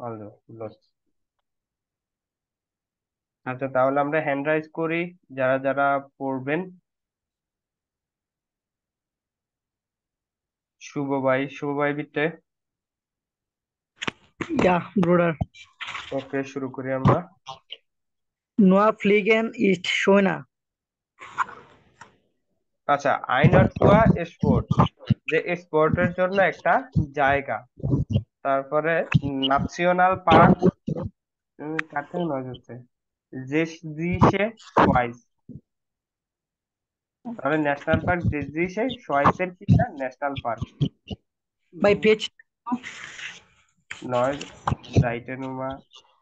Although loss. আচ্ছা, তাহলে আমরা হ্যান্ড রাইজ করি, যারা যারা পড়বেন। শুভ ভাই বিটে। Ja, Bruder. ওকে, শুরু করি আমরা। Nur Fliegen ist schöner. আচ্ছা, আইনারফুয়া স্পোর্ট, যে স্পোর্টের জন্য একটা জায়গা। তারপরে ন্যাশনাল পার্ক, কার থেকে নয় হচ্ছে, জেসদিসে সোয়াইস। তাহলে ন্যাশনাল পার্ক জেসদিসে সোয়াইসের কি ন্যাশনাল পার্ক। Bei Page নয়েজ জাইটেনুমা।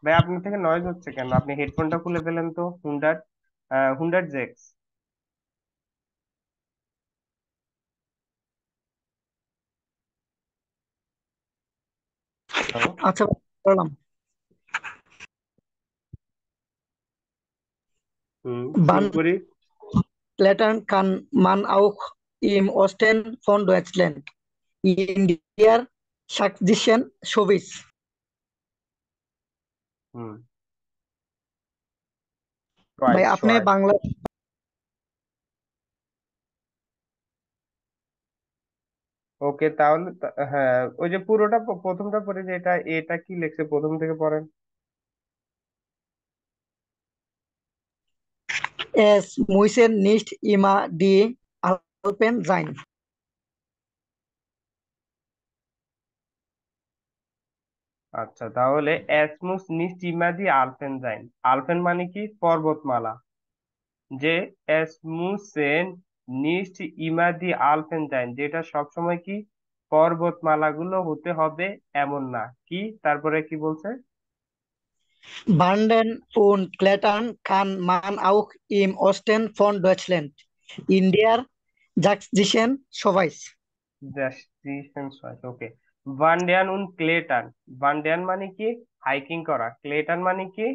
ভাই, আপনার থেকে নয়েজ হচ্ছে কেন? আপনি হেডফোনটা খুলে ফেলেন তো। হুন্ডার, হুন্ডার জেক্স। হ্যালো। আচ্ছা বললাম শুরু Wann করি। Klettern kann man auch im Osten von Deutschland. In der sächsischen Schweiz. হুম ভাই টয়েস আপনি সোয়াইস। বাংলা ওকে, তাহলে হ্যাঁ, ওই যে পুরোটা প্রথমটা পড়ে, যে এটা এটা কি লিখছে প্রথম থেকে পড়েন। es müssen nicht immer die Alpen sein. আচ্ছা, তাহলে অ্যাসমুস নিস্ট ইমাদি আলপেনজাইন। আলপেন মানে কি? পর্বতমালা। যে অ্যাসমুসেন নিস্ট ইমাদি আলপেনজাইন, যেটা সবসময় কি পর্বতমালাগুলো হতে হবে এমন না। কি তারপরে কি বলছে? Wandern und Klettern kann man auch im Osten von Deutschland. In der sächsischen Schweiz. ওকে। ভান্ডিয়ান উন ক্লেটান। ভান্ডিয়ান মানে কি? হাইকিং করা। ক্লেটান মানে কি?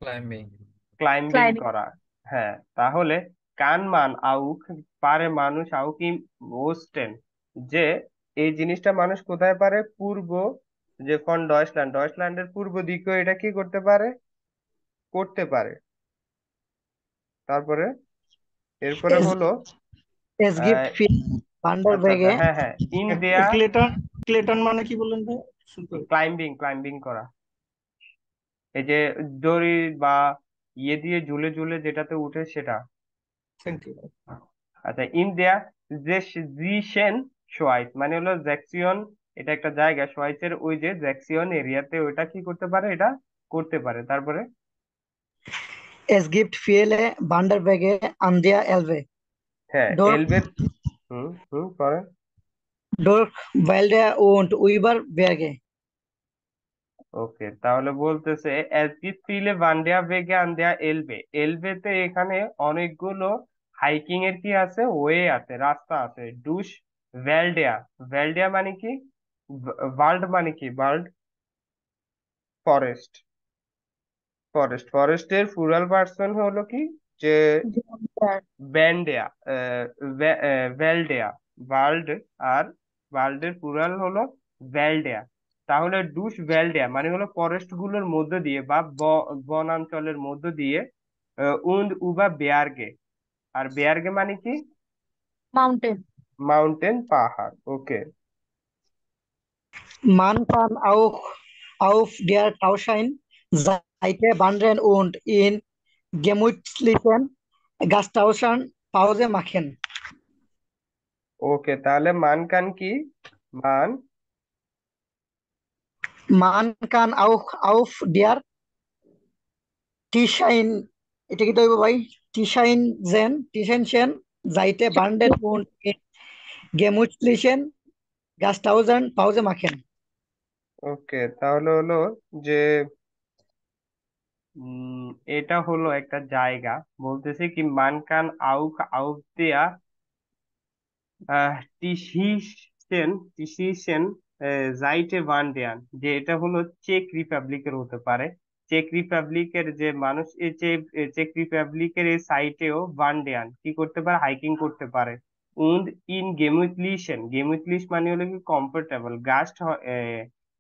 ক্লাইম্বিং। Climbing climbing. করা। হ্যাঁ, তাহলে কানমান আউক, পারে মানুষ আউক ইম ওস্টেন, যে এই জিনিসটা মানুষ কোথায় পারে? পূর্ব, যে ফন ডয়সল্যান্ড, ডয়সল্যান্ডের পূর্ব দিকেও এটা কি করতে পারে? করতে পারে। তারপরে এরপরে Es, হলো es আহ, gibt viele আচ্ছা আচ্ছা, Wanderwege. হ্যাঁ হ্যাঁ, ইন দেয়া। ক্লেটন, ক্লেটন মানে কি বললেন ভাই? শুনতে ক্লাইম্বিং, ক্লাইম্বিং করা। এই যে দড়ি বা ইয়ে দিয়ে ঝুলে ঝুলে যেটাতে উঠে সেটা। Thank you. আচ্ছা, ইন্ডিয়া, যে জিশেন সোয়াইস মানে হলো জ্যাকসিয়ন। এটা একটা জায়গা, সোয়াইসের ওই যে জ্যাকসিয়ন এরিয়াতে ওইটা কি করতে পারে? এটা করতে পারে। তারপরে Es gibt viele Wanderwege an der Elbe. হ্যাঁ, Dort, এলবে। পরে dort Wälder und über Berge. ওকে, তাহলে বলতেছে এস গিট ফিলে ভান্ডিয়া বেগে আন্দিয়া এলবে। এলবেতে এখানে অনেকগুলো হাইকিং এর কি আছে? ওয়ে আছে, রাস্তা আছে। ডুশ ভ্যালডিয়া। ভ্যালডিয়া মানে কি? ওয়ার্ল্ড মানে কি? ওয়ার্ল্ড। ফরেস্ট। ফরেস্টের প্লুরাল ভার্সন হলো কি? যে ব্যান্ডেয়া, ভ্যালডেয়া। ওয়ার্ল্ড আর ওয়ার্ল্ডের প্লুরাল হলো ভ্যালডেয়া। তাহলে ডুস ভ্যালডেয়া মানে হলো ফরেস্ট গুলোর মধ্য দিয়ে বা বনাঞ্চলের মধ্য দিয়ে। উন্দ উবা বেয়ার্গে। আর বেয়ার্গে মানে কি? মাউন্টেন। মাউন্টেন, পাহাড়। ওকে। Man kann auch auf der Tauscheinseite wandern und in gemütlichen Gastauschen Pause machen. ওকে, তাহলে মানকান কি? মান Man kann auch auf der Tischein, এটা কি হইব ভাই? Tischenchen Seite wandern und in gemütlichen Gastauschen Pause machen. ওকে, তাহলে হলো যে এটা হলো একটা জায়গা। বলতেছে কি মানকান আউক আউক দেয়া টিসিশন, টিসিশন জাইটে ভান্ডিয়ান, যে এটা হলো চেক রিপাবলিকের হতে পারে। চেক রিপাবলিকের যে মানুষ, এই চেক রিপাবলিকের এই সাইটেও ভান্ডিয়ান কি করতে পারে? হাইকিং করতে পারে। উন্ড ইন গেমুটলিশন, গেমুটলিশ মানে হলো কি কমফোর্টেবল। গাস্ট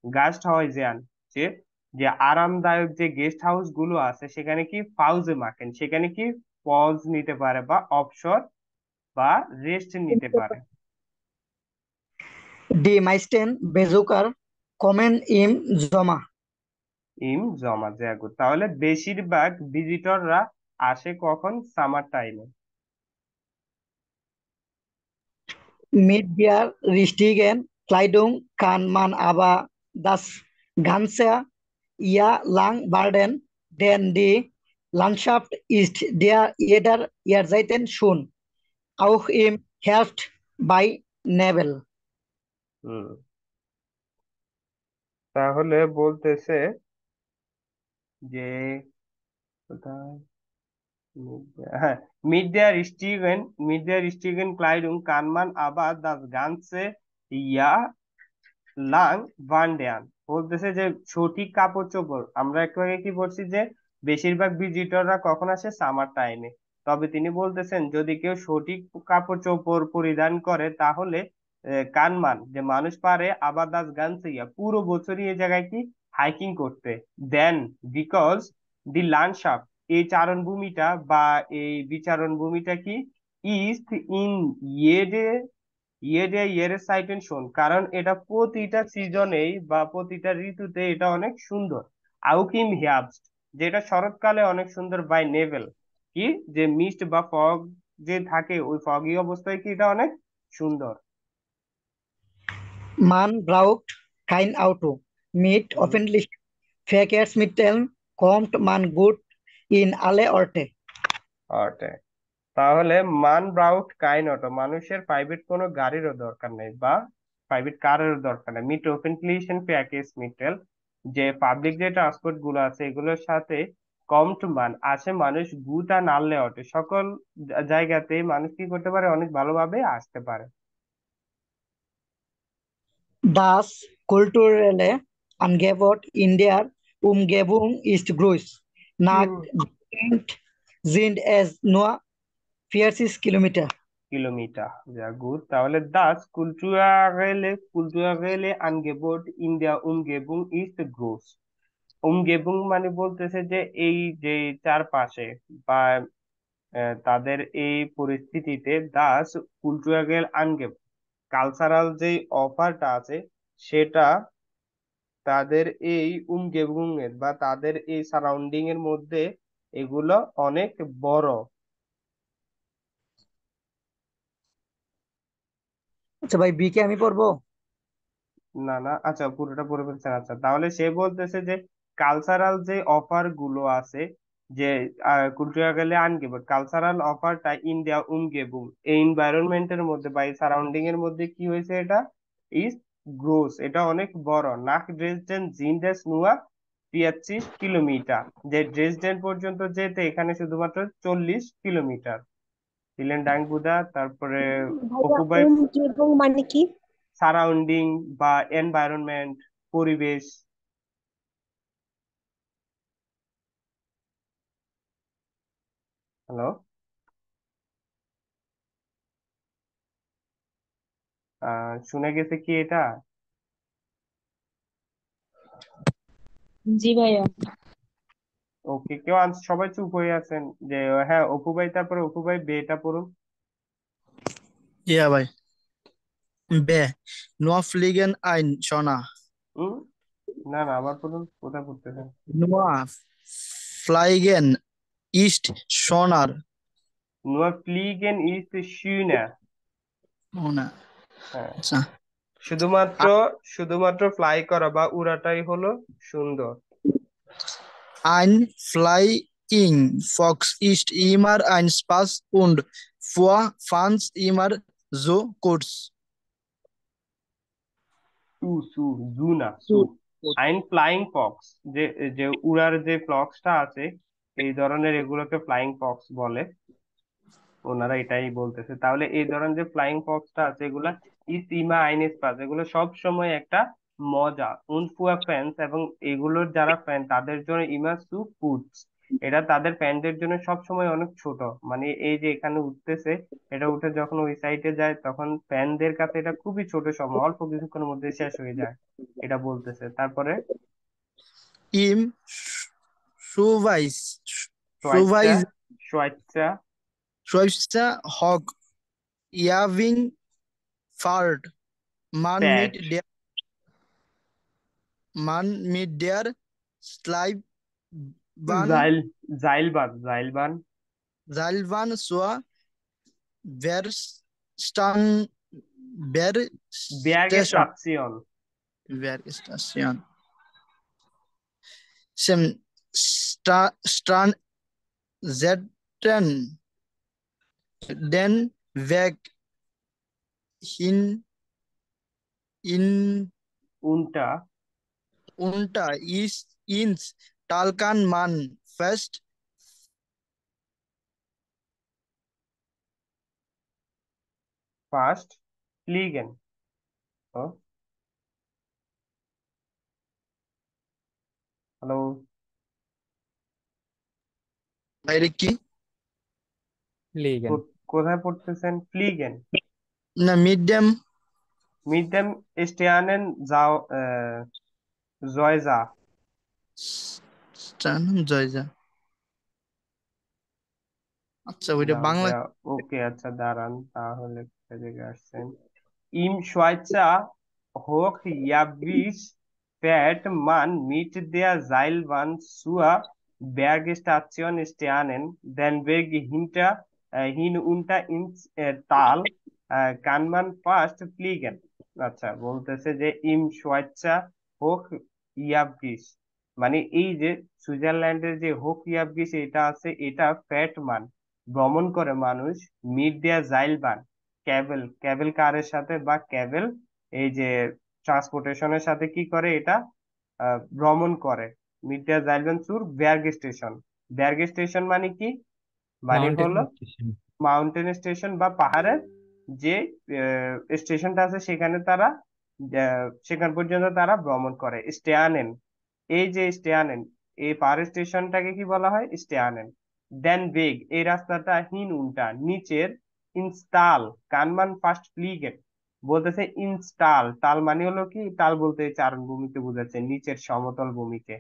গাস্ট হাউজিয়ান, যে যে আরামদায়ক যে গেস্ট হাউস গুলো আছে সেখানে কি ফাউজে মাকেন, সেখানে কি পজ নিতে পারে বা অবসর বা রেস্ট নিতে পারে। Die meisten Besucher kommen im Sommer. ইম জমা জাগুর, তাহলে বেশিরভাগ ভিজিটররা আসে কখন? সামার টাইমে। Mit der richtigen Kleidung kann man aber das ganze Jahr lang baden, denn die Landschaft ist der jeder Jahreszeiten schön, auch im Herbst bei Nebel. হুম, তাহলে বলতেছে যে কোথায়, হ্যাঁ, mit der richtigen Kleidung kann man aber das ganze Jahr লাং ভান্ডিয়ান, বলতেছে যে সঠিক কাপড় চোপড়, আমরা একটু আগে কি বলছি যে বেশিরভাগ ভিজিটররা কখন আসে? সামার টাইমে। তবে তিনি বলতেছেন যদি কেউ সঠিক কাপড় চোপড় পরিধান করে তাহলে কানমান, যে মানুষ পারে আবার দাস গানসিয়া পুরো বছরই এই জায়গায় কি হাইকিং করতে। দেন বিকজ দি ল্যান্ডস্কেপ, এই চারণভূমিটা বা এই বিচারণ ভূমিটা কি ইস্ট ইন ইয়েডে ইয়ের সাইটেন শোন, কারণ এটা প্রতিটা সিজনেই বা প্রতিটা ঋতুতে এটা অনেক সুন্দর। আউকিম হিয়াবস্ট, যেটা শরৎকালে অনেক সুন্দর। বাই নেভেল, কি যে মিস্ট বা ফগ যে থাকে ওই ফগি অবস্থায় কি এটা অনেক সুন্দর। Man braucht kein Auto. Mit hmm, öffentlichen Verkehrsmitteln kommt man gut in alle Orte. ওটাই। তাহলে মান ব্রাউট কাইন অটো, মানুষের প্রাইভেট কোনো গাড়িরও দরকার নেই বা প্রাইভেট কারেরও দরকার নেই। মিট ওপেনপ্লিশন প্যাকেজ মিটেল, যে পাবলিক যে ট্রান্সপোর্ট গুলো আছে এগুলোর সাথে কমট মান আছে মানুষ গুতা নাললে অটে, সকল জায়গাতে মানুষ কি করতে পারে? অনেক ভালোভাবে আসতে পারে। Das kulturelle Angebot in der Umgebung ist groß. Nach hmm, Deutschland sind es nur 40 Kilometer. Kilometre, যা গুড। তাহলে das kulturelle Angebot in der Umgebung ist groß। উমগেবুং মানে বলতেছে যে এই যে চারপাশে বা তাদের এই পরিস্থিতিতে দাস কুলচুয়াগেল আনগেব, কালচারাল যে অফারটা আছে সেটা তাদের এই উমগেবুং এর বা তাদের এই সারাউন্ডিং এর মধ্যে এগুলো অনেক বড়। আচ্ছা ভাই, বি কে আমি পড়বো? না না, আচ্ছা পুরোটা পড়ে ফেলছেন। আচ্ছা তাহলে সে বলতেছে যে কালচারাল যে অফার গুলো আছে, যে কুলচুরা গেলে আনগেবট কালচারাল অফারটা ইন্ডিয়া উমগেবুম এই এনভায়রনমেন্টের মধ্যে বা এই সারাউন্ডিং এর মধ্যে কি হয়েছে? এটা ইজ গ্রোস, এটা অনেক বড়। নাক ড্রেসডেন জিন্ডেস নুয়া 43 কিলোমিটার, যে ড্রেসডেন পর্যন্ত যেতে এখানে শুধুমাত্র 40 কিলোমিটার। দিলেন ডাং বুদা, তারপরে ভাইয়া অপুবাই এবং মানে কি? সারাউন্ডিং বা এনভায়রনমেন্ট, পরিবেশ। হ্যালো, শুনে গেছে কি এটা? জি ভাইয়া। ওকে, কেউ সবাই চুপ হয়ে আছেন যে হ্যাঁ অপু ভাই, তারপরে অপু ভাই বেটা পড়ুন। Ja, ভাই। বে, nur fliegen ein Schoner। হুম, না না, আবার পড়ুন, কোথায় পড়তেছেন? Nur fliegen ist Schoner। nur fliegen ist schöner। ও না, হ্যাঁ, আচ্ছা। শুধুমাত্র শুধুমাত্র ফ্লাই করা বা উড়াটাই হলো সুন্দর। Ein Flying Fox ist immer ein Spaß und für Fans immer so kurz। সু সু জু না সু। আইন ফ্লাইং ফক্স, যে যে উড়ার যে ফ্লক্সটা আছে এই ধরনের এগুলোকে ফ্লাইং ফক্স বলে, ওনারা এটাই বলতেছে। তাহলে এই ধরনের যে ফ্লাইং ফক্সটা আছে এগুলা ইসিমা আইনেস পাস, এগুলো সব সময় একটা মজা। উনফুয়া ফ্যান্স, এবং এগুলোর যারা ফ্যান তাদের জন্য ইমা সু ফুডস, এটা তাদের প্যান্টের জন্য সব সময় অনেক ছোট, মানে এই যে এখানে উঠতেছে, এটা উঠে যখন ওই সাইডে যায় তখন প্যানদের কাছে এটা খুবই ছোট সময়, অল্প কিছুক্ষণের মধ্যে শেষ হয়ে যায়, এটা বলতেছে। তারপরে Im Schweiz সোয়াইচা, Schweiz সোয়াইচা, Schweizer Hog Yaving Fahrt প্যাট, Man mit der Seilbahn জাইল, জাইলবান, জাইলবান, Seilbahn zur Werstan Bergstation ব্যাগস্টেশন, Bergstation Sem Strand setzen den Weg hin in উনটা, unter ist ins Tal kann man fest ফার্স্ট, ফ্লিগেন, ও হ্যালো, বাইরে কি লিগেন। কোথায় পড়তেছেন? ফ্লিগেন, না মিড ড্যাম mit dem Sternen জয়জা, জয়জা আচ্ছা ওইটা বাংলা ওকে আচ্ছা দাঁড়ান তাহলে কোথা থেকে আসছেন। Im Schweizer Hochjährigkeit man mit der Seilbahn zur Bergstation Sternen den Weg hinunter ins Tal kann man fast fliegen। আচ্ছা বলতেছে যে ইম সোয়াইচা হোক ইয়াবগিস, মানে এই যে সুইজারল্যান্ডের যে হোক ইয়াবগিস এটা আছে, এটা ফ্যাট মান ভ্রমণ করে মানুষ মিড দিয়া জাইলবান, ক্যাবেল, ক্যাবেল কারের সাথে বা ক্যাবেল এই যে ট্রান্সপোর্টেশনের সাথে কি করে এটা ভ্রমণ করে। মিড দিয়া জাইলবান চুর ব্যার্গ স্টেশন, ব্যার্গ স্টেশন মানে কি, মানে মাউন্টেন হলো স্টেশন। মাউন্টেন স্টেশন বা পাহাড়ের যে স্টেশনটা আছে সেখানে তারা সেখান পর্যন্ত তারা ভ্রমণ করে। স্টেয়ানেন, এই যে স্টেয়ানেন, এই পাহাড় স্টেশনটাকে কি বলা হয়? স্টেয়ানেন। দেন বেগ, এই রাস্তাটা হিন উল্টা নিচের, ইনস্টাল কানমান ফার্স্ট ফ্লিগেন, বলতেছে ইনস্টাল, টাল মানে হলো কি, টাল বলতে চারণ ভূমিকে বোঝাচ্ছে, নিচের সমতল ভূমিকে।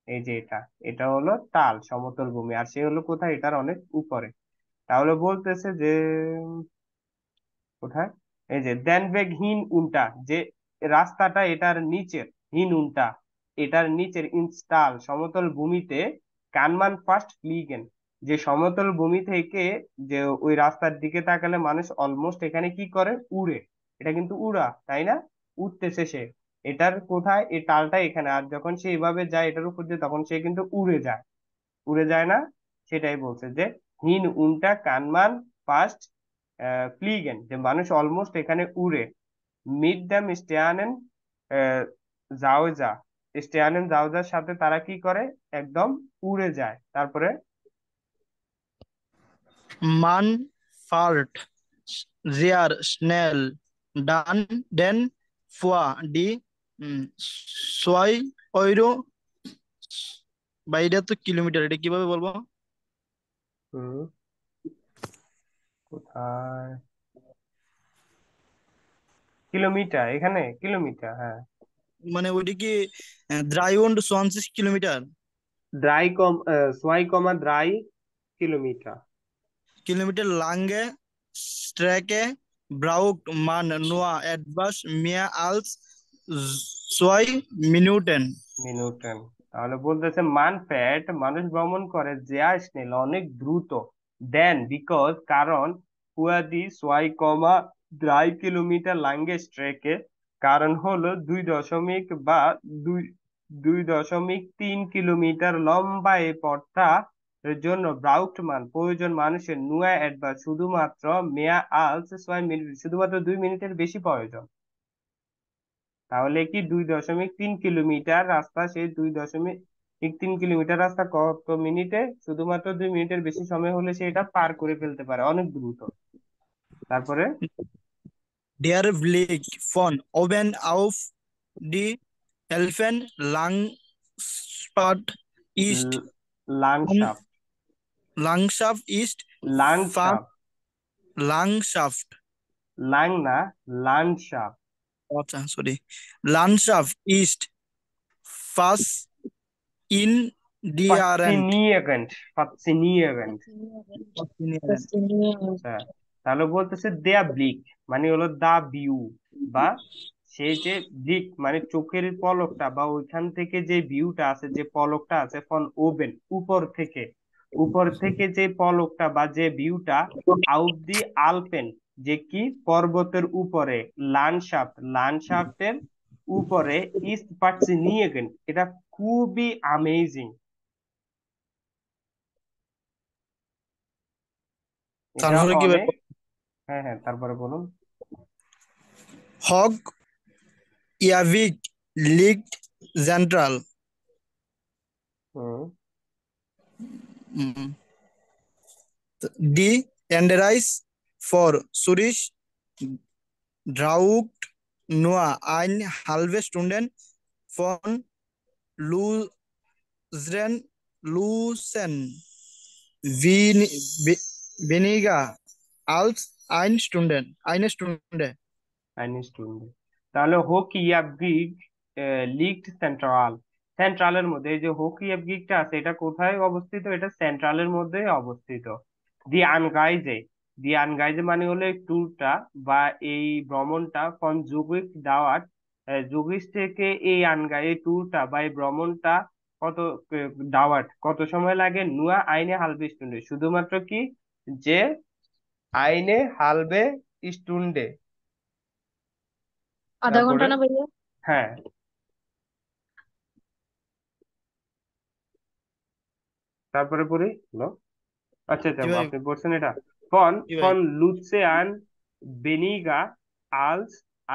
এই যে এটা, এটা হলো তাল, সমতল ভূমি, আর সে হলো কোথায়, এটার অনেক উপরে। তাহলে বলতেছে যে কোথায়, এই যে দেনবেগ হিন উল্টা, যে রাস্তাটা এটার নিচের, হিন উল্টা এটার নিচের, ইনস্টাল সমতল ভূমিতে, কানমান ফার্স্ট ফ্লিগেন, যে সমতল ভূমি থেকে যে ওই রাস্তার দিকে তাকালে মানুষ অলমোস্ট এখানে কি করে, উড়ে। এটা কিন্তু উড়া, তাই না? উঠতেছে সে, এটার কোথায়, এই টালটা এখানে, আর যখন সে এভাবে যায় এটার উপর দিয়ে তখন সে কিন্তু উড়ে যায়, উড়ে যায় না? সেটাই বলছে যে হিন উনটা কানমান ফার্স্ট ফ্লিগেন, যে মানুষ অলমোস্ট এখানে উড়ে। মিড দ্যাম স্টেয়ানেন জাওজা, স্টেয়ানেন জাওজার সাথে তারা কি করে, একদম উড়ে যায়। তারপরে মান fart sehr schnell dann den vor die 2 Euro বাইরে তো কিলোমিটার এটা কিভাবে বলবো হুম, কোথায়, কিলোমিটার, এখানে কিলোমিটার, হ্যাঁ। মানে ওইটা কি 23 কিলোমিটার ড্রাই কম, সোয়াই কমা ড্রাই কিলোমিটার। কিলোমিটার লাঙ্গে স্ট্রেকে ব্রাউট মান নোয়া etwas mehr als 2 Minuten মিনুটেন, তাহলে বলতেছে মান ফ্যাট মানুষ ভ্রমণ করে জেয়া স্নেল অনেক দ্রুত, দেন বিকজ কারণ, হুয়াদি সোয়াই কমা 3 কিলোমিটার লাঙ্গে স্ট্রেকে, কারণ হলো 2.3 কিলোমিটার লম্বা এই পথটা এর জন্য ব্রাউটমান প্রয়োজন মানুষের নুয়া অ্যাডভার শুধুমাত্র মেয়া আলস 6 মিনিট, শুধুমাত্র 2 মিনিটের বেশি প্রয়োজন। তাহলে কি 2.3 কিলোমিটার রাস্তা, সেই 2.3 কিলোমিটার রাস্তা কত মিনিটে, শুধুমাত্র 2 মিনিটের বেশি সময় হলে সে এটা পার করে ফেলতে পারে, অনেক দ্রুত। তারপরে Der Blick von oben auf die Elfenlangspart ist Landschaft. Langshaft ist farm. Landschaft. Langshaft. Lang না, Landschaft. আচ্ছা sorry, Landschaft ist fast inherent. Faszinierend. Faszinierend. Fascinierend. আচ্ছা, তাহলে বলতেছে দেয়া ব্লিক মানে হলো দা ভিউ, বা সেই যে ব্লিক মানে চোখের পলকটা বা ওইখান থেকে যে ভিউটা আছে, যে পলকটা আছে ফন ওবেন উপর থেকে যে পলকটা বা যে ভিউটা আউট দি আলপেন, যে কি পর্বতের উপরে, ল্যান্ডশাফটের উপরে, ইস্ট পাচ্ছি নিয়ে গেন, এটা খুবই আমেজিং। এটা তারপরে কি অনেক। হ্যাঁ হ্যাঁ, তারপরে বলুন। Hog Yavik liegt central. Hmm. Mm. Die Endereis for Zurich braucht nur eine halbe Stunde von Lucerne weniger als eine Stunde. Einstein. তাহলে হোকিয়াবগিগ লিগড সেন্ট্রাল, সেন্ট্রালের মধ্যে, এই যে হোকিয়াবগিগটা আছে এটা কোথায় অবস্থিত? এটা সেন্ট্রালের মধ্যে অবস্থিত। দি আনগাইজে, দি আনগাইজে মানে হলো এই ট্যুরটা বা এই ভ্রমণটা ফন জুগিক দাওয়াত, জুগিস থেকে এই আনগাই এই ট্যুরটা বা এই ভ্রমণটা কত দাওয়াত কত সময় লাগে? নুয়া আইনে হালবে স্টুন্ডে, শুধুমাত্র কি যে আইনে হালবে স্টুন্ডে। আধা ঘন্টা তারপরে না ভাইয়া? হ্যাঁ, তারপরে পড়ি হলো। আচ্ছা আচ্ছা, কি ভাই? আপনি বলছেন এটা ফন কি ভাই? ফন লুৎসেয়ান বেনিগা আলস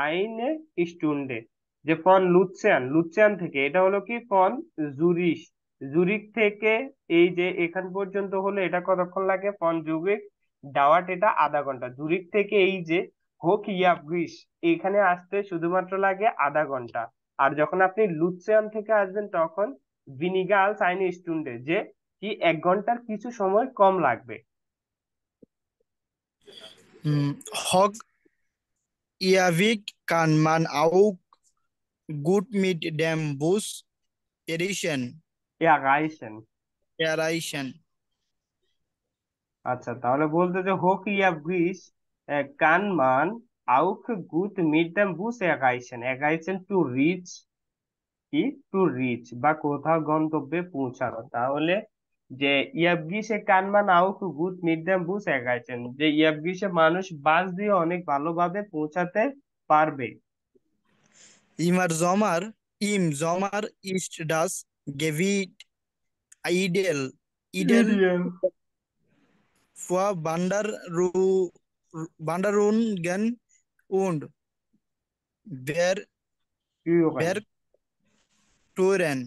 আইনে স্টুন্ডে, যে ফন লুৎসেয়ান, লুৎসেয়ান থেকে এটা হলো কি ফন জুরিশ, জুরিক থেকে এই যে এখান পর্যন্ত হলো এটা কতক্ষণ লাগে? ফন জুরিক ডাওয়াট এটা আধা ঘন্টা। জুরিক থেকে এই যে হোক ইয়াবগিস এখানে আসতে শুধুমাত্র লাগে আধা ঘন্টা। আর যখন আপনি লুৎসেয়ান থেকে আসবেন তখন ভিনিগা আলস আইনে স্টুন্ডে, যে কি 1 ঘন্টার কিছু সময় কম লাগবে। Hog Yavik kann man auch gut mit dem Bus Ryzen. erreichen. আচ্ছা, তাহলে বলতে যে হোক ইয়া গ্রিস কান মান আউক গুট মিট দ্যাম বুস এগাইছেন টু রিচ, কি টু রিচ বা কোথাও গন্তব্যে পৌঁছানো। তাহলে যে ইয়াবগিসে কানমান আউক গুট মিট দ্যাম বুস এগাইছেন, যে ইয়াবগিসে মানুষ বাস দিয়ে অনেক ভালোভাবে পৌঁছাতে পারবে। Im Sommer ist das Gewicht ideal ideal. für Wanderungen und কি ওখানে? Bergtouren.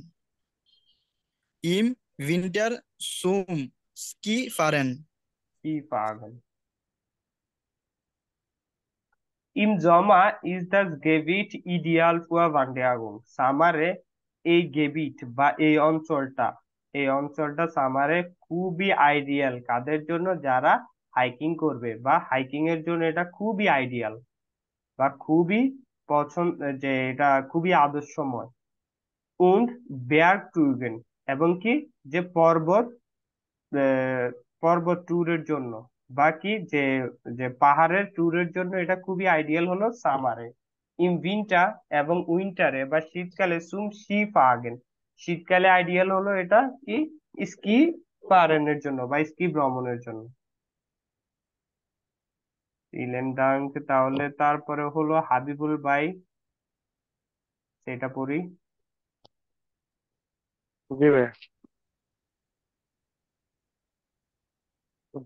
Im Winter zum Skifahren. কি পাগল। ইম জমা ইজ দ্য গেভিট ইডিয়াল ফুয়া ভান্ডিয়াগো, সামারে এই গেভিট বা এই অঞ্চলটা সামারে খুবই আইডিয়াল কাদের জন্য? যারা হাইকিং করবে বা হাইকিং এর জন্য এটা খুবই আইডিয়াল বা খুবই পছন্দ, যে এটা খুবই আদর্শময়। উন্ড বেয়ারটুগেন, এবং কি যে পর্বত ট্যুরের জন্য বা কি যে যে পাহাড়ের ট্যুরের জন্য এটা খুবই আইডিয়াল হলো সামারে। ইন উইন্টার, এবং উইন্টারে বা শীতকালে সুম সি ফাগেন, শীতকালে আইডিয়াল হলো এটা কি স্কি পারেনের জন্য বা স্কি ভ্রমণের জন্য। Elon dung. তাহলে তারপরে হলো হাবিবুল ভাই, সেটা পড়ি। জি ভাই।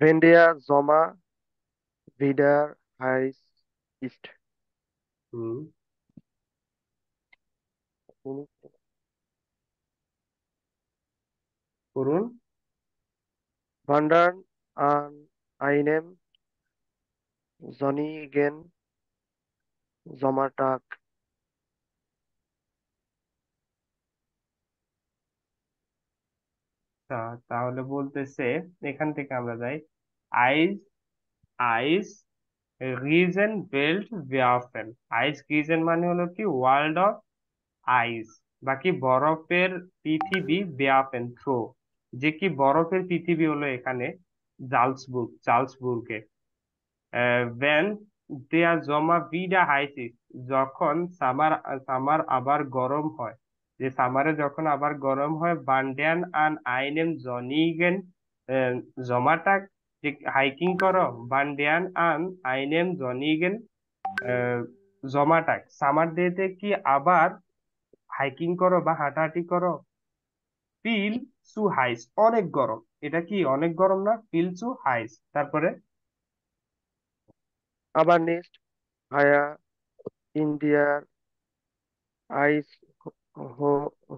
ভেন্ডিয়া জমা ভিডার হাইস ইস্ট। হুম। করুন। Wandern an einem sonnigen Sommertag আচ্ছা, তাহলে বলতেছে এখান থেকে আমরা যাই। আইস আইস রিজন বেল্ট ওয়াফেল। আইস রিজন মানে হলো কি ওয়ার্ল্ড অফ আইস, বাকি বরফের পৃথিবী বেয়াফেন থ্রো, যে কি বরফের পৃথিবী হলো এখানে জালসবুর্গে। ভেন দেয়া জমা বিডা হাইসিস, যখন সামার সামার আবার গরম হয়, যে সামারে যখন আবার গরম হয়, বান্ডেন আন আইনেম জনিগেন জমাটাক, যে হাইকিং করো, বান্ডেন আন আইনেম জনিগেন জমাটাক, সামার ডেতে কি আবার হাইকিং করো বা হাঁটাহাঁটি করো। ফিল টু হাইস, অনেক গরম, এটা কি অনেক গরম না, ফিল টু হাইস। তারপরে আবার নেক্সট ভায়া ইন্ডিয়ার আইস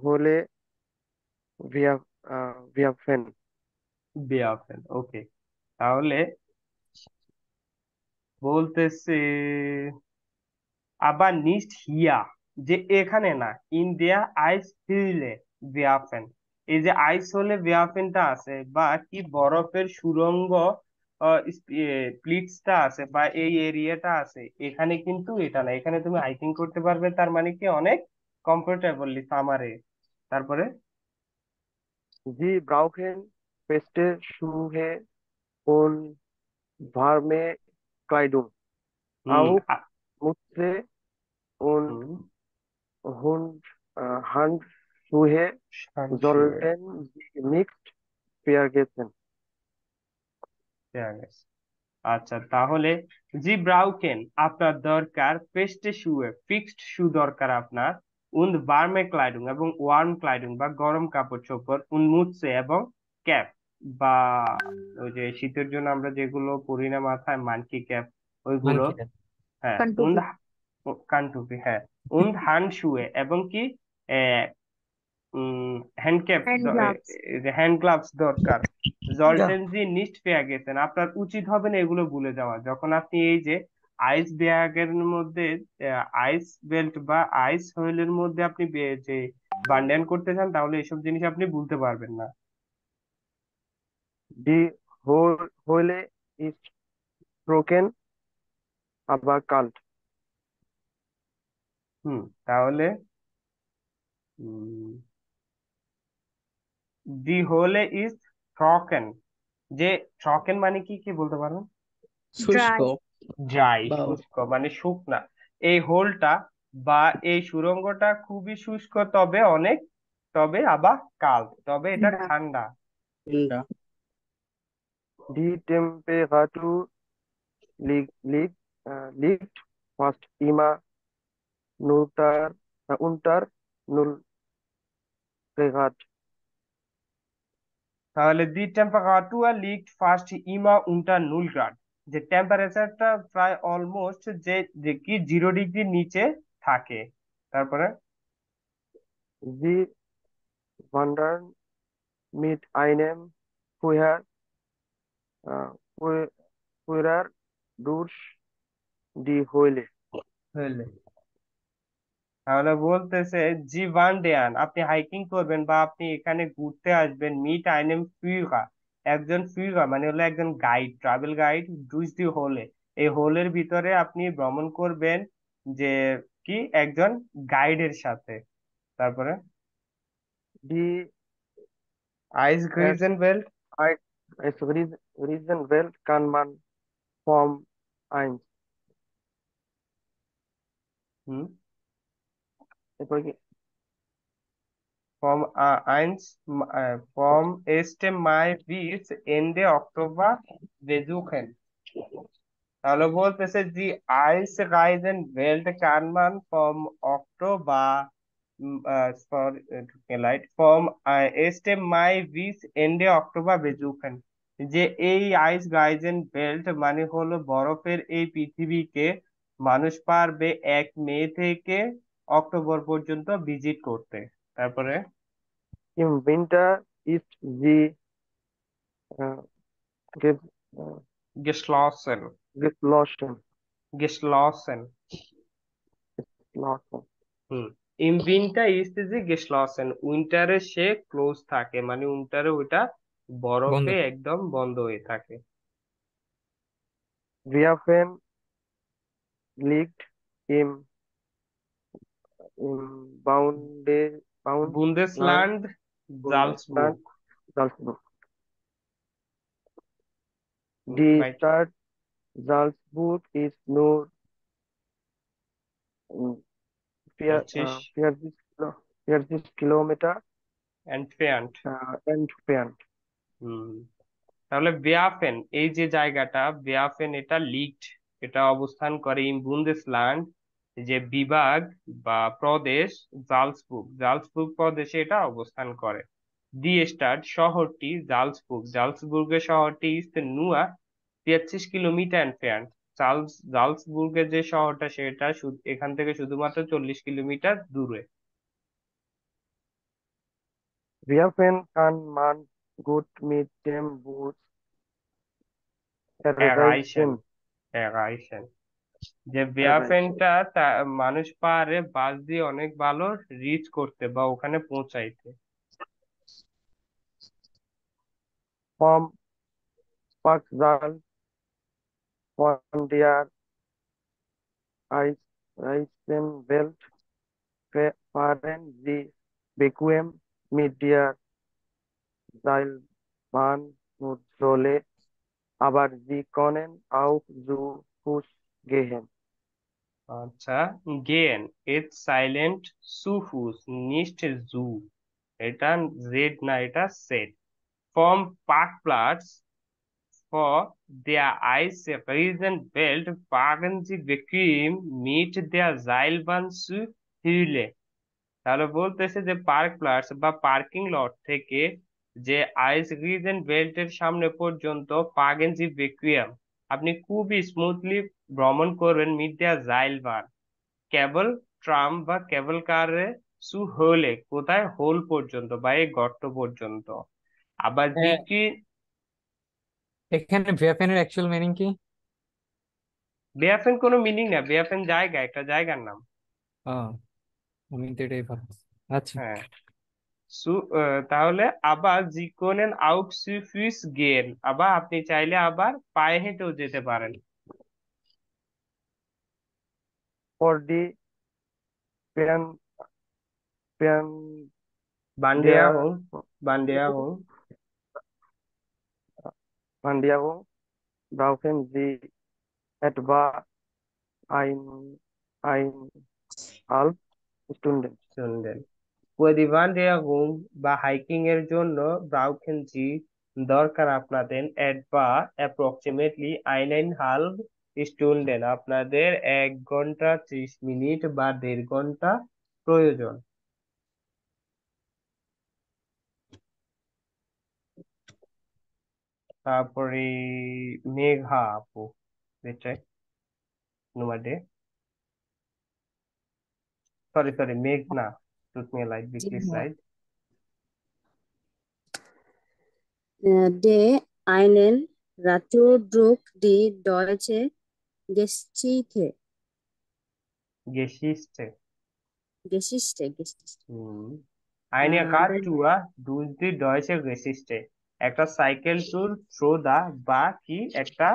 হলে ভিয়া ভিয়াফেন। বেয়াফেল, ওকে। তাহলে বলতেছে আবার নিস্ট হিয়া, যে এখানে না, ইন্ডিয়া আইস হিলে বেয়াফেন, এই যে আইস হলে বেয়াফেনটা আছে বা কি বরফের সুড়ঙ্গ প্লিটসটা আছে বা এই এরিয়াটা আছে, এখানে কিন্তু এটা না, এখানে তুমি হাইকিং করতে পারবে, তার মানে কি অনেক কমফোর্টেবলি সামারে। তারপরে Sie brauchen feste Schuhe und warme Kleidung. হুম Auch Mütze und হুম Handschuhe সানসুয়ে, sollten Sie nicht vergessen. ঠিক আছে। আচ্ছা, তাহলে জি ব্রাউকেন, আপনার দরকার পেস্টে শুয়ে, ফিক্সড শু দরকার আপনার, উন্দ বার্মে ক্লাইডুং, এবং ওয়ার্ম ক্লাইডুং বা গরম কাপড় চোপড়, উন মুতসে এবং ক্যাপ বা ওই যে শীতের জন্য আমরা যেগুলো পরি না মাথায়, মানকি ক্যাপ, ওইগুলো। মানকিটা। হ্যাঁ, উন্দ কানটুপি। কানটুপি, হ্যাঁ। উন্দ হান শুয়ে, এবং কি hand cap, hand gloves. Hand gloves দরকার। জলটেন জি নিস্ট পেয়ে গেছেন, আপনার উচিত হবে না এগুলো ভুলে যাওয়া যখন আপনি এই যে আইস ব্যাগের মধ্যে আইস বেল্ট বা আইস হুইলের মধ্যে আপনি যে বান্ডেন করতে চান, তাহলে এসব জিনিস আপনি ভুলতে পারবেন না। Die Höhle ist trocken, aber kalt. হুম, তাহলে দি হোলে ইজ থ্রকেন, যে থ্রকেন মানে কি, কি বলতে পারবেন? শুষ্ক ড্রাই। ড্রাই, বা শুষ্ক মানে শুকনা। এই হোলটা বা এই সুড়ঙ্গটা খুবই শুষ্ক, তবে অনেক, তবে আবার কাল, তবে এটা ঠান্ডা। ঠান্ডা। ঠান্ডা। Die Temperatur liegt fast immer unter 0 Grad. তাহলে দি টেম্পারেচার লিগট ফার্স্ট ইমা উন্টার 0 গ্রাড, যে টেম্পারেচারটা প্রায় অলমোস্ট যে যে কি 0 ডিগ্রির নিচে থাকে। তারপরে Sie wandern mit einem Feuer, Feu- Feuer durch die Höhle. হইলে, তাহলে বলতেছে জি ওয়ান ডেয়ান, আপনি হাইকিং করবেন বা আপনি এখানে ঘুরতে আসবেন, মিট আইনেম ফিউগা, একজন ফিউগা মানে হলো একজন গাইড, ট্রাভেল গাইড, ডুইস দি হোলে, এই হোলের ভিতরে আপনি ভ্রমণ করবেন, যে কি একজন গাইডের সাথে। তারপরে Die আইস es, গ্রিজেন বেল্ট, Riesenwelt kann man vom 1. হুম, এরপর কি? ফ্রম আইন্স ফ্রম এস্টে মাই বিচ এন্ডে অক্টোবর বেজুকেন, তাহলে বলতেছে জি আইস রাইজেন ওয়েল্ট কানমান ফ্রম অক্টোবর লাইট ফ্রম এস্টে মাই বিচ এন্ডে অক্টোবর বেজুকেন, যে এই আইস রাইজেন বেল্ট মানে হলো বরফের এই পৃথিবীকে মানুষ পারবে 1 মে থেকে অক্টোবর পর্যন্ত ভিজিট করতে। তারপরে Im Winter ist sie äh, ge গেসলসেন, geschlossen. গেসলসেন। Geschlossen. হুম, ইম উইন্টার ইস্ট যে geschlossen, উইন্টারে সে ক্লোজ থাকে, মানে উইন্টারে ওইটা বন্ধ। বরফে একদম বন্ধ হয়ে থাকে। Werfen liegt im, im Bundesland বুন্দেসলান্ড Bundesland জালসবুর্গ। Salzburg. Die right. Stadt Salzburg ist nur mm, 25 40 Kilometer এন্টফিয়ান্ট। entfernt. হুম। তাহলে বেয়াফেন, এই যে জায়গাটা বেয়াফেন, এটা লিগড, এটা অবস্থান করে ইন বুন্দেসল্যান্ড, যে বিভাগ বা প্রদেশ, জালসবুর্গ, জালসবুর্গ প্রদেশে এটা অবস্থান করে। দি স্টাড শহরটি, জালসবুর্গ, জালসবুর্গের শহরটি ইস্ট নুয়া 43 কিলোমিটার এন্টফারেন্ট। জালসবুর্গের যে শহরটা সেটা এখান থেকে শুধুমাত্র 40 কিলোমিটার দূরে। Werfen kann man gut mit dem Bus এরাইশন, erreichen. এরাইশন, যে Erreichen. বেয়াফেনটা মানুষ পারে বাস দিয়ে অনেক ভালো রিচ করতে বা ওখানে পৌঁছাইতে। Vom Parksaal von der Eisenwelt fahren Sie bequem mit der Seilbahnhochrolle, aber Sie können auch zu Fuß gehen. আচ্ছা, গেন ইট সাইলেন্ট সুফুস নিস্ট জু, এটা জেড না, এটা সেট। ফ্রম পার্কপ্লাটস for their eyes reason belt wagen sie bequem mit der Seilbahn zu Hüle। তাহলে বলতেছে যে পার্ক প্লাস বা পার্কিং লট থেকে যে আইস রিজন বেল্টের সামনে পর্যন্ত পাগেনজি বেকুয়াম, আপনি খুবই স্মুথলি ভ্রমণ করবেন মিড দ্য জাইলবান, কেবল ট্রাম বা কেবল কারে সু হোলে, কোথায় হোল পর্যন্ত বা এই গর্ত পর্যন্ত। আবার হ্যাঁ, জিকি, এখানে ভেফেনের অ্যাকচুয়াল মিনিং কি? বেয়াফেন কোনো মিনিং না, বেয়াফেন জায়গা, একটা জায়গার নাম। ও, আমি তো এটাই ভাবছি। আচ্ছা। হ্যাঁ। তাহলে আবার জিকোনেন আউট সুইস গেন, আবার আপনি চাইলে আবার পায়ে হেঁটেও যেতে পারেন। For die Fern, Fern বান্ডিয়া der হোম, বান্ডিয়া হোম। Fernwanderung brauchen Sie etwa eineinhalb Stunden. শুনলেন, পরিবার দেয়া হোম বা হাইকিং এর জন্য ব্রাউকেন জি দরকার আপনাদের এট বা অ্যাপ্রক্সিমেটলি 1.5 স্টুন্ডেন, আপনাদের 1 ঘন্টা 30 মিনিট বা 1.5 ঘন্টা প্রয়োজন। তারপরে মেঘা আপু, bitte, Nummer D. Sorry, sorry, Meghna. Tut mir leid, জি wirklich ভাইয়া। leid. Der einen Ratodruck die deutsche Geschichte, Geschichte. Geschichte. হুম। Eine Das Radtour durch die deutsche Geschichte. একটা সাইকেল ট্যুর থ্রু দা, বা কি একটা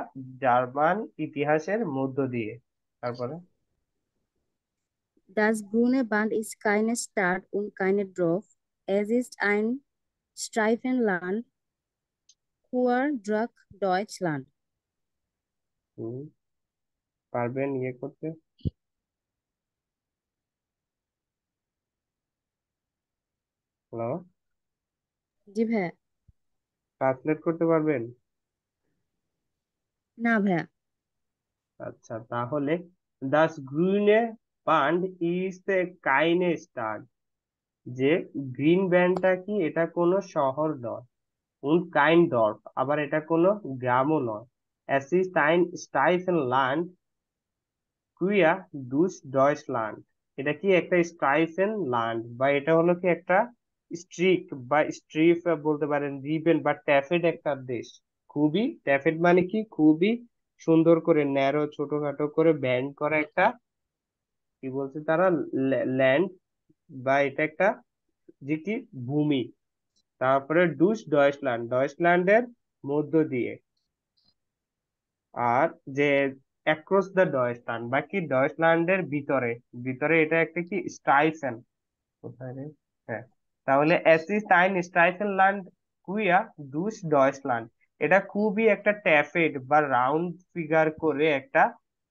জার্মান ইতিহাসের মধ্য দিয়ে। তারপরে Das grüne Band ist keine Stadt und keine Dorf. Es ist ein Streifenland quer durch Deutschland. হুম, পারবেন ইয়ে করতে? হ্যালো, জি ভাইয়া। ট্রান্সলেট করতে পারবেন? না ভাইয়া। আচ্ছা, তাহলে দাস গ্রুনে বান্ড ইজ এ কাইনে স্টার, যে গ্রিন ব্যান্ডটা কি, এটা কোনো শহর নয়। উন কাইন ডর্ফ, আবার এটা কোনো গ্রামও নয়। Es ist ein Streifenland quer durch Deutschland, এটা কি একটা স্ট্রাইফেন ল্যান্ড, বা এটা হলো কি একটা স্ট্রিক বা স্ট্রিপ বলতে পারেন, রিবেন বা ট্যাফেড একটা দেশ। খুবই ট্যাফেড মানে কি, খুবই সুন্দর করে ন্যারো ছোটখাটো করে ব্যান্ড করা একটা, কি বলছে তারা, ল্যান্ড, বা এটা একটা যে কি ভূমি। তারপরে ডুস ডয়েচল্যান্ড, ডয়েচল্যান্ডের মধ্য দিয়ে। আর যে অ্যাক্রস দ্য ডয়েচল্যান্ড বা কি ডয়েচল্যান্ডের ভিতরে, ভিতরে এটা একটা কি স্ট্রাইফেন, কোথায় রে? হ্যাঁ, তাহলে এস ইস্ট আইন স্ট্রাইফেন ল্যান্ড কুইয়া দুস ডয়েচল্যান্ড, এটা খুবই একটা ট্যাফেড বা রাউন্ড ফিগার করে একটা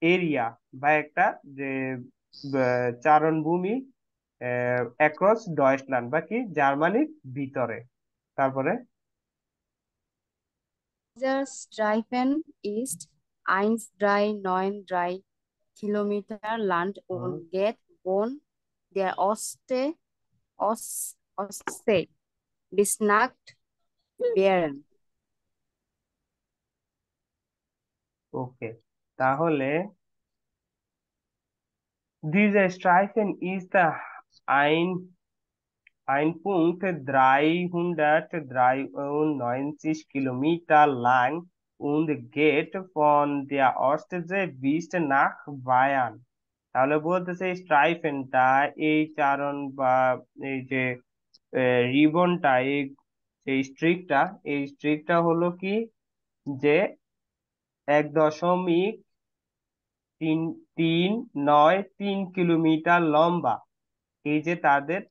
এরিয়া বা একটা যে চারণভূমি অ্যাক্রস ডয়েচল্যান্ড বা কি জার্মানির ভিতরে। তারপরে Dieser Streifen ist 1,393 Kilometer Land হুম, und geht von der Ostsee bis nach Bären. ওকে, তাহলে dieser Streifen ist ein ein Punkt 393 Kilometer lang und geht von der Ostsee bis nach Bayern। তাহলে বলতেছে এই স্ট্রাইফেনটা, এই চারণ বা এই যে রিবনটা, এই স্ট্রিকটা, এই স্ট্রিকটা হলো কি যে 1.393 লম্বা। এই যে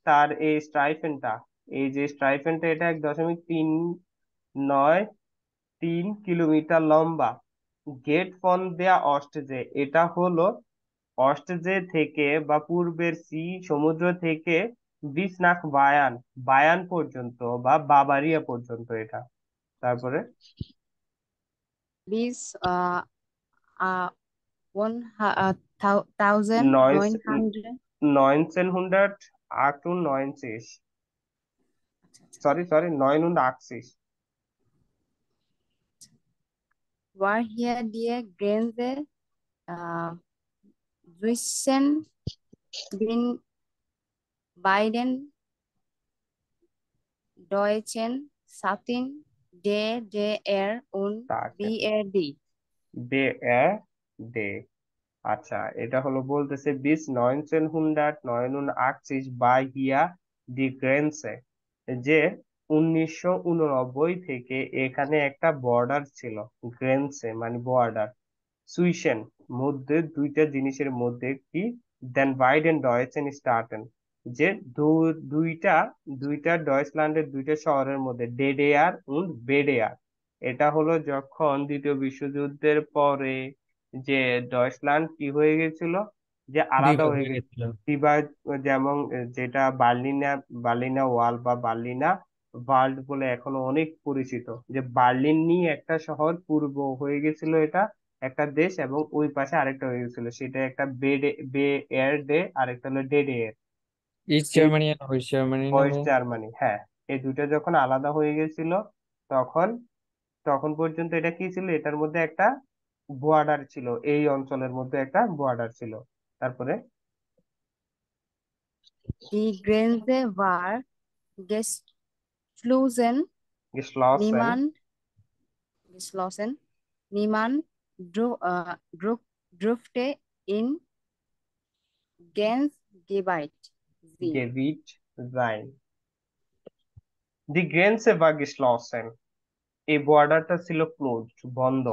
তার এই স্ট্রাইফেনটা, এই যে স্ট্রাইফেনটা এটা 1.393 লম্বা। গেট ফ্রম দেয়া অস্টজে, এটা হলো অস্টজে থেকে বা পূর্বের সমুদ্র থেকে বিসনাক বায়ান, বায়ান পর্যন্ত বা বাবারিয়া পর্যন্ত এটা। তারপরে Bis uh, 1,900. 1998, sorry 89। War hier die Grenze uh, zwischen den beiden deutschen Staaten DDR und তাকে BRD? ডে ডে, আচ্ছা এটা হলো বলতেছে বিস 1989 বাই হিয়া ডি গ্রেন্সে, যে 1989 থেকে এখানে একটা বর্ডার ছিল। গ্রেন্সে মানে বর্ডার, সুইসেন মধ্যে দুইটা জিনিসের মধ্যে কি দেন বাইডেন ডয়েচেন স্টার্টেন, যে দুইটা দুইটা ডয়েচল্যান্ডের দুইটা শহরের মধ্যে ডেডেয়ার উন্ড বেডেয়ার। এটা হলো যখন দ্বিতীয় বিশ্বযুদ্ধের পরে যে ডয়েচল্যান্ড কি হয়ে গেছিল, যে আলাদা বিভাগ হয়ে হয়ে গেছে। গেছিল। বিভাগ, যেমন যেটা বার্লিনা, বার্লিনা ওয়াল বা বার্লিনা ওয়ার্ল্ড বলে এখনো অনেক পরিচিত, যে বার্লিন নিয়ে একটা শহর পূর্ব হয়ে গেছিল এটা একটা দেশ, এবং ওই পাশে আরেকটা হয়ে গেছিল, সেটা একটা বে এয়ার ডে, আরেকটা হলো ডেড এয়ার। ইস্ট এই জার্মানি আর ওয়েস্ট জার্মানি না ওয়েস্ট ভাইয়া? জার্মানি, হ্যাঁ, এই দুইটা যখন আলাদা হয়ে গেছিল তখন তখন পর্যন্ত এটা কি ছিল, এটার মধ্যে একটা বর্ডার ছিল, এই অঞ্চলের মধ্যে একটা বর্ডার ছিল। তারপরে Die Grenze war geschlossen. গেসলসেন, Niemand, geschlossen. Niemand durfte in Grenzgebiet ziehen. গেভিট Zain, দি গ্রেন্সে বা গেসলসেন, এই বর্ডারটা ছিল ক্লোজড, বন্ধ।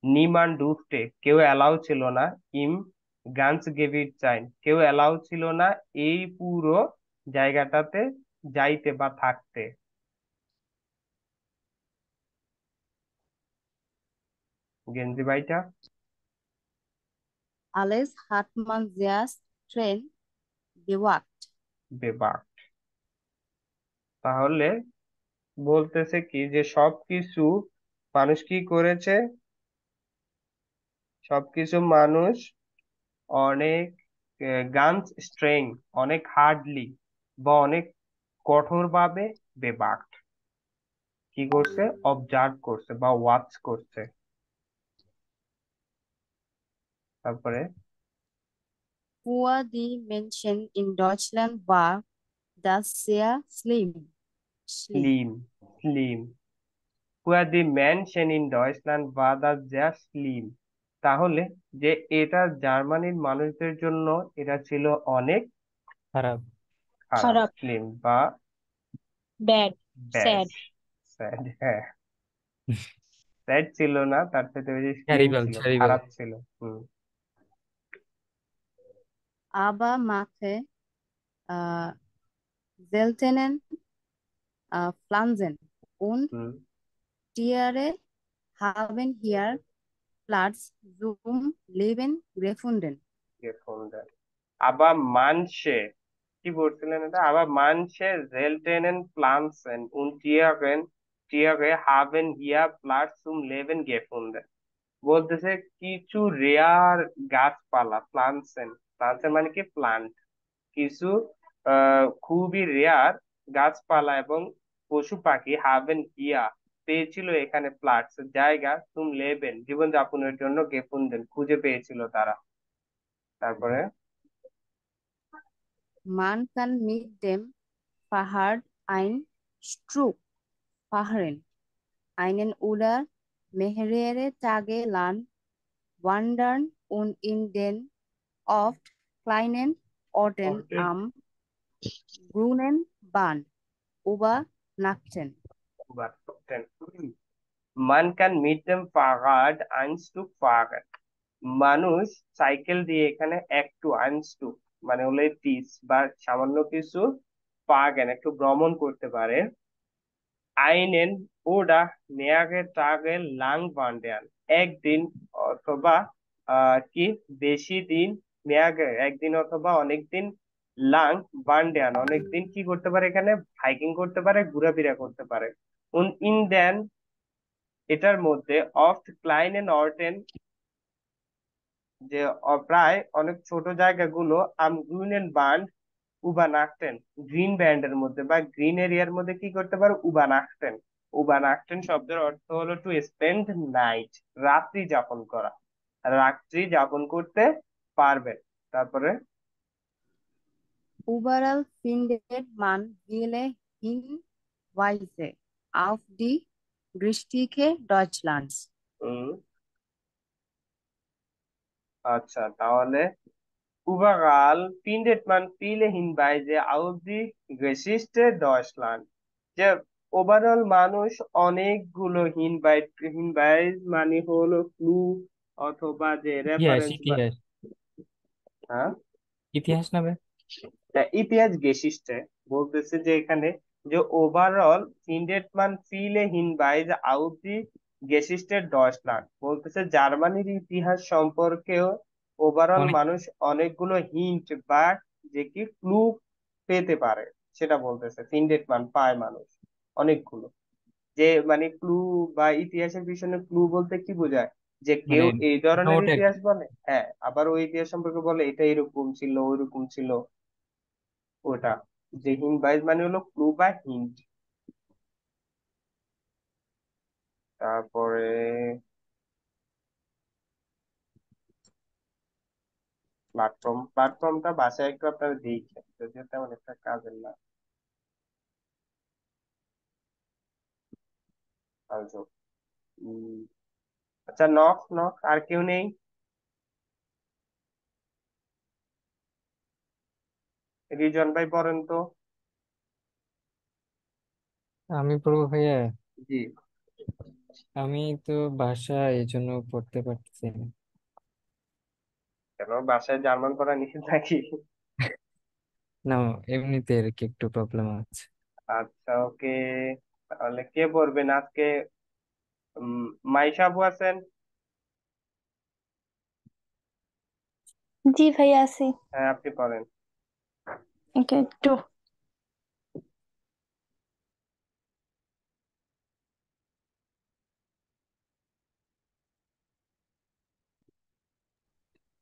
নিমান ডুফটে, কেউ অ্যালাউ ছিল না। ইম গানস গেভিট চাইন, কেউ অ্যালাউ ছিল না এই পুরো জায়গাটাতে যাইতে বা থাকতে। গেঞ্জি বাইটা Alles hat man sehr streng bewacht. বেবাক। তাহলে বলতেছে কি যে সবকিছু মানুষ কি করেছে, সবকিছু মানুষ অনেক গানস স্ট্রেং, অনেক হার্ডলি বা অনেক কঠোরভাবে বেবাক কি করছে, অবজার্ভ করছে বা ওয়াচ করছে। তারপরে Vor die Menschen in Deutschland war das sehr schlimm. Schlimm. Slim, slim where the mansion in Deutschland war the sehr schlimm। তাহলে এটা জার্মানির মানুষদের জন্য এটা ছিল অনেক খারাপ। খারাপ, খারাপ, স্লিম বা ব্যাড, ব্যাড, স্যাড, স্যাড। হ্যাঁ, স্যাড ছিল না, তার সাথে বেশি স্লিম চ্যারিবল ছিল, চ্যারিবল খারাপ ছিল। হুম। Aber mache äh, seltenen Pflanzen und হুম। Tiere haben hier Platz zum Leben gefunden. gefunden. Aber manche, কি বলছিলেন এটা? Aber manche seltenen Pflanzen und Tiere haben hier Platz zum Leben gefunden. বলতেছে কিছু রেয়ার গাছপালা, প্লান্টসেন, প্লান্টসেন মানে কি প্লান্ট, কিছু খুবই রেয়ার গাছপালা এবং পশু পাখি হাভেন হিয়া পেয়েছিল এখানে, প্লাটস জায়গা, তুম লেবেন জীবনযাপনের জন্য, গেফুন্ডেন খুঁজে পেয়েছিল তারা। তারপরে Man kann mit dem Fahrrad ein Stück fahren, einen oder mehrere Tage lang wandern und in den oft kleinen Orten am grünen Bahn übernachten. মান ক্যান মিট দেম ফাহাদ আইনস টু ফাহাদ, মানুষ সাইকেল দিয়ে এখানে একটু আইনস টু মানে হলো পিস বা সামান্য কিছু পাগেন একটু ভ্রমণ করতে পারে। আইনেন ওডা মেয়াগে টাগে লাং বান্ডেন, একদিন অথবা কি বেশি দিন, মেয়াগে একদিন অথবা অনেকদিন, লাং বান্ডেন অনেকদিন কি করতে পারে, এখানে হাইকিং করতে পারে, ঘোরাফেরা করতে পারে। উন ইন দেন এটার মধ্যে অফট ক্লাইনেন অর্টেন, যে প্রায় অনেক ছোট জায়গাগুলো আম গ্রুনেন বান্ড উবানাকটেন, গ্রিন ব্যান্ডের মধ্যে বা গ্রিন এরিয়ার মধ্যে কি করতে পারো, উবানাকটেন। উবানাকটেন শব্দের অর্থ হলো টু স্পেন্ড নাইট, রাত্রি যাপন করা, রাত্রি যাপন করতে পারবে। তারপরে Überall findet man viele Hinweise auf die Geschichte Deutschlands. উম, আচ্ছা তাহলে überall findet man viele Hinweise auf die Geschichte Deutschland, যে ওভারঅল মানুষ অনেকগুলো হিনভাইজ মানে হলো ক্লু অথবা যে ইতিহাস রেফারেন্স বা ইতিহাস হ্যাঁ, ইতিহাস নামে ইতিহাস গেসিস্টে বলতেছে যে এখানে যে ওভারঅল ফিন্ডেট মান ফিলে হিনভাইজ আউট দি গেসিস্টের ডয়চল্যান্ড, বলতেছে জার্মানির ইতিহাস সম্পর্কেও ওভারঅল অনেক মানুষ অনেকগুলো হিন্ট বা যে কি ক্লু পেতে পারে, সেটা বলতেছে ফিন্ডেট মান পায় মানুষ অনেকগুলো, যে মানে ক্লু বা ইতিহাসের পিছনে ক্লু বলতে কি বোঝায়, যে মানে কেউ এই ধরনের নোট আর কি। ইতিহাস বলে, হ্যাঁ, আবার ওই ইতিহাস সম্পর্কে বলে এটা এরকম ছিল ওইরকম ছিল, ওটা। যে হিন্ট বাইজ মানে হলো ক্লু বা হিন্ট। তারপরে প্ল্যাটফর্মটা বাসায় একটু আপনারা দেখেন, যদিও তেমন একটা কাজের না। আচ্ছা, উম, আচ্ছা নক নক, আর কেউ নেই? রিজন ভাই পড়েন তো। আমি পড়বো ভাইয়া। জি। আমি তো ভাষা এই জন্য পড়তে পারতেছি না। কেন, বাসায় জার্মান পড়া নিষেধ নাকি? না, এমনিতে আর কি একটু প্রবলেম আছে। আচ্ছা ওকে, তাহলে কে পড়বেন আজকে? মাইশা আপু আছেন? জি ভাইয়া আছি। হ্যাঁ আপনি পড়েন। ওকে, একটু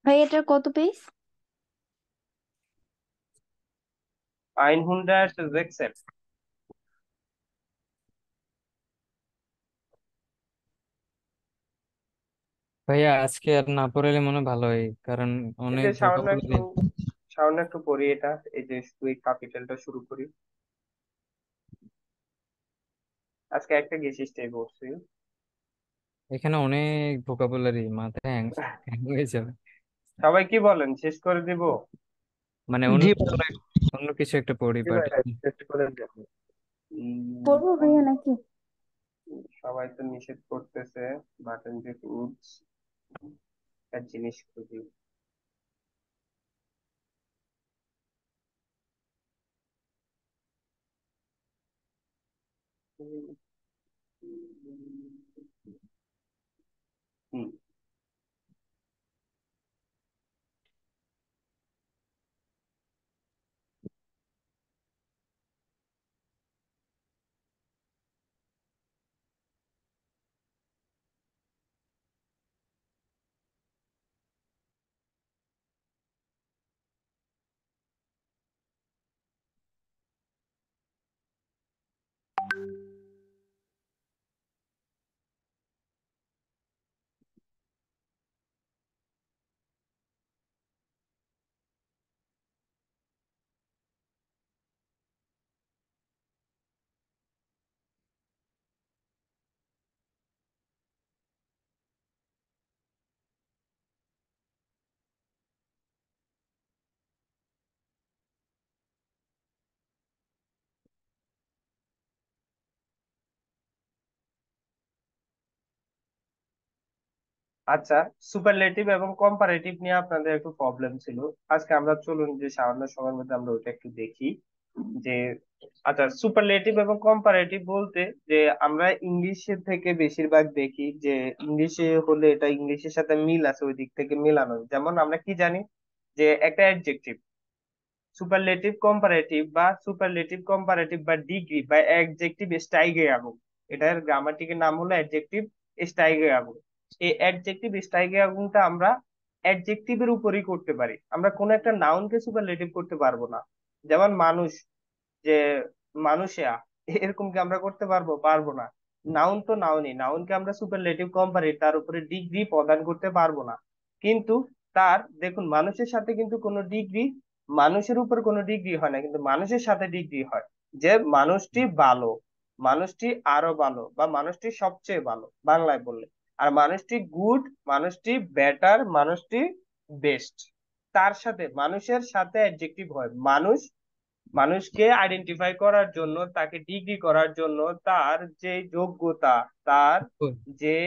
ভাই, এটার কত পেজ? 116। ভাইয়া আজকে আর না পড়ালে মনে হয় ভালো হয়, কারণ এই অনেক যে ভোকাবুলারি। সামান্য একটু পড়ি এটা, এই যে শুধু এই ক্যাপিটালটা শুরু করি। আজকে একটা গেসিসটাই পড়ছি। এখানে অনেক ভোকাবুলারি, মাথায় হ্যাং হ্যাং হয়ে যাবে। সবাই কি বলেন, শেষ করে দিব? মানে জি ভাই। অন্য কিছু একটা পড়ি জি ভাই, পাঠাচ্ছি। টেস্ট করে দেখো। পড়বো ভাইয়া নাকি? সবাই তো নিষেধ করতেছে, বাটন যে উঠস একটা জিনিস খুঁজি। হুম। আচ্ছা, সুপারলেটিভ এবং কম্পারেটিভ নিয়ে আপনাদের একটু প্রবলেম ছিল। আজকে আমরা চলুন যে সামান্য সময়ের মধ্যে আমরা ওটা একটু দেখি যে আচ্ছা, সুপারলেটিভ এবং কম্পারেটিভ বলতে যে আমরা ইংলিশের থেকে বেশিরভাগ দেখি যে ইংলিশে হলে এটা ইংলিশের সাথে মিল আছে ওই দিক থেকে মেলানো। যেমন আমরা কি জানি যে একটা অ্যাডজেক্টিভ সুপারলেটিভ কম্পারেটিভ বা সুপারলেটিভ কম্পারেটিভ বা ডিগ্রি বা অ্যাডজেক্টিভ স্টাইগেয়াগো, এটার গ্রামাটিকের নাম হলো অ্যাডজেক্টিভ স্টাইগেয়াগো। এই অ্যাডজেক্টিভ স্টাইগেয়াগোটা আমরা অ্যাডজেক্টিভের উপরই করতে পারি, আমরা কোনো একটা নাউনকে সুপারলেটিভ করতে পারবো না। যেমন মানুষ, যে মানুষিয়া, এরকম কি আমরা করতে পারবো? পারবো না। নাউন তো নাউনই, নাউনকে আমরা সুপারলেটিভ কম্পারেটিভ তার উপরে ডিগ্রি প্রদান করতে পারবো না। কিন্তু তার দেখুন মানুষের সাথে কিন্তু কোনো ডিগ্রি, মানুষের উপর কোনো ডিগ্রি হয় না, কিন্তু মানুষের সাথে ডিগ্রি হয়। যে মানুষটি ভালো, মানুষটি আরো ভালো, বা মানুষটি সবচেয়ে ভালো বাংলায় বললে। আর মানুষটি গুড, মানুষটি বেটার, মানুষটি বেস্ট। তার সাথে মানুষের সাথে অ্যাডজেক্টিভ হয় মানুষ, মানুষকে আইডেন্টিফাই করার জন্য, তাকে ডিগ্রি করার জন্য, তার যে যোগ্যতা, তার যে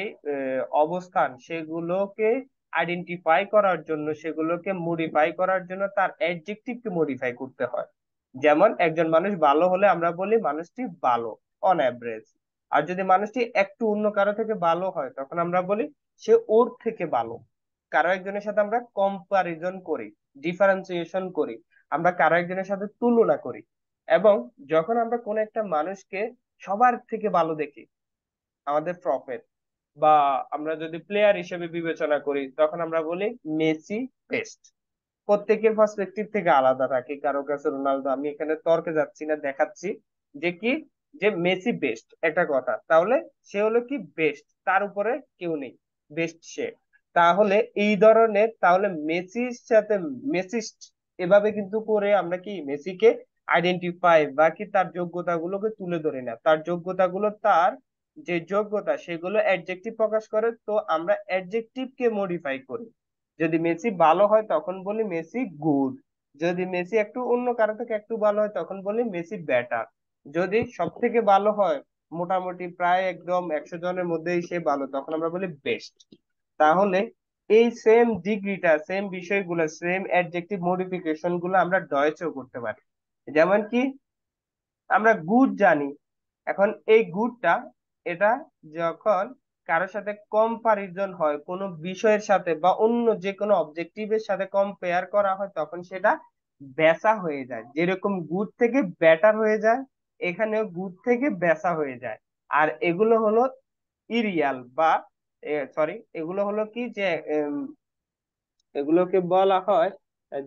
অবস্থান, সেগুলোকে আইডেন্টিফাই করার জন্য, সেগুলোকে মডিফাই করার জন্য তার অ্যাডজেক্টিভকে মডিফাই করতে হয়। যেমন একজন মানুষ ভালো হলে আমরা বলি মানুষটি ভালো অন অ্যাভারেজ। আর যদি মানুষটি একটু অন্য কারো থেকে ভালো হয় তখন আমরা বলি সে ওর থেকে ভালো। কারো একজনের সাথে আমরা কম্পারিজন করি, ডিফারেন্সিয়েশন করি, আমরা কারো একজনের সাথে তুলনা করি। এবং যখন আমরা কোন একটা মানুষকে সবার থেকে ভালো দেখি, আমাদের প্রফেট, বা আমরা যদি প্লেয়ার হিসেবে বিবেচনা করি তখন আমরা বলি মেসি বেস্ট। প্রত্যেকের পার্সপেক্টিভ থেকে আলাদা থাকে, কারো কাছে রোনালদো, আমি এখানে তর্কে যাচ্ছি না, দেখাচ্ছি যে কি, যে মেসি বেস্ট একটা কথা, তাহলে সে হলো কি বেস্ট, তার উপরে কেউ নেই, বেস্ট সে। তাহলে এই ধরনের, তাহলে মেসির সাথে মেসিস্ট, এভাবে কিন্তু করে আমরা কি মেসিকে আইডেন্টিফাই বা কি তার যোগ্যতা গুলোকে তুলে ধরি না, তার যোগ্যতা গুলো, তার যে যোগ্যতা সেগুলো অ্যাডজেক্টিভ প্রকাশ করে, তো আমরা অ্যাডজেক্টিভ কে মডিফাই করি। যদি মেসি ভালো হয় তখন বলি মেসি গুড, যদি মেসি একটু অন্য কারো থেকে একটু ভালো হয় তখন বলি মেসি বেটার, যদি সব থেকে ভালো হয়, মোটামুটি প্রায় একদম 100 জনের মধ্যেই সে ভালো, তখন আমরা বলি বেস্ট। তাহলে এই সেম ডিগ্রিটা, সেম বিষয়গুলো, সেম অ্যাডজেক্টিভ মডিফিকেশন গুলো আমরা ডয়েচেও করতে পারি। যেমন কি আমরা গুড জানি, এখন এই গুডটা, এটা যখন কারোর সাথে কম্পারিজন হয় কোনো বিষয়ের সাথে বা অন্য যে কোনো অবজেক্টিভের সাথে কম্পেয়ার করা হয় তখন সেটা বেসা হয়ে যায়। যেরকম গুড থেকে বেটার হয়ে যায়, এখানেও গুড থেকে বেসা হয়ে যায়। আর এগুলো হলো ইরিয়াল বা সরি, এগুলো হলো কি যে এগুলোকে বলা হয়,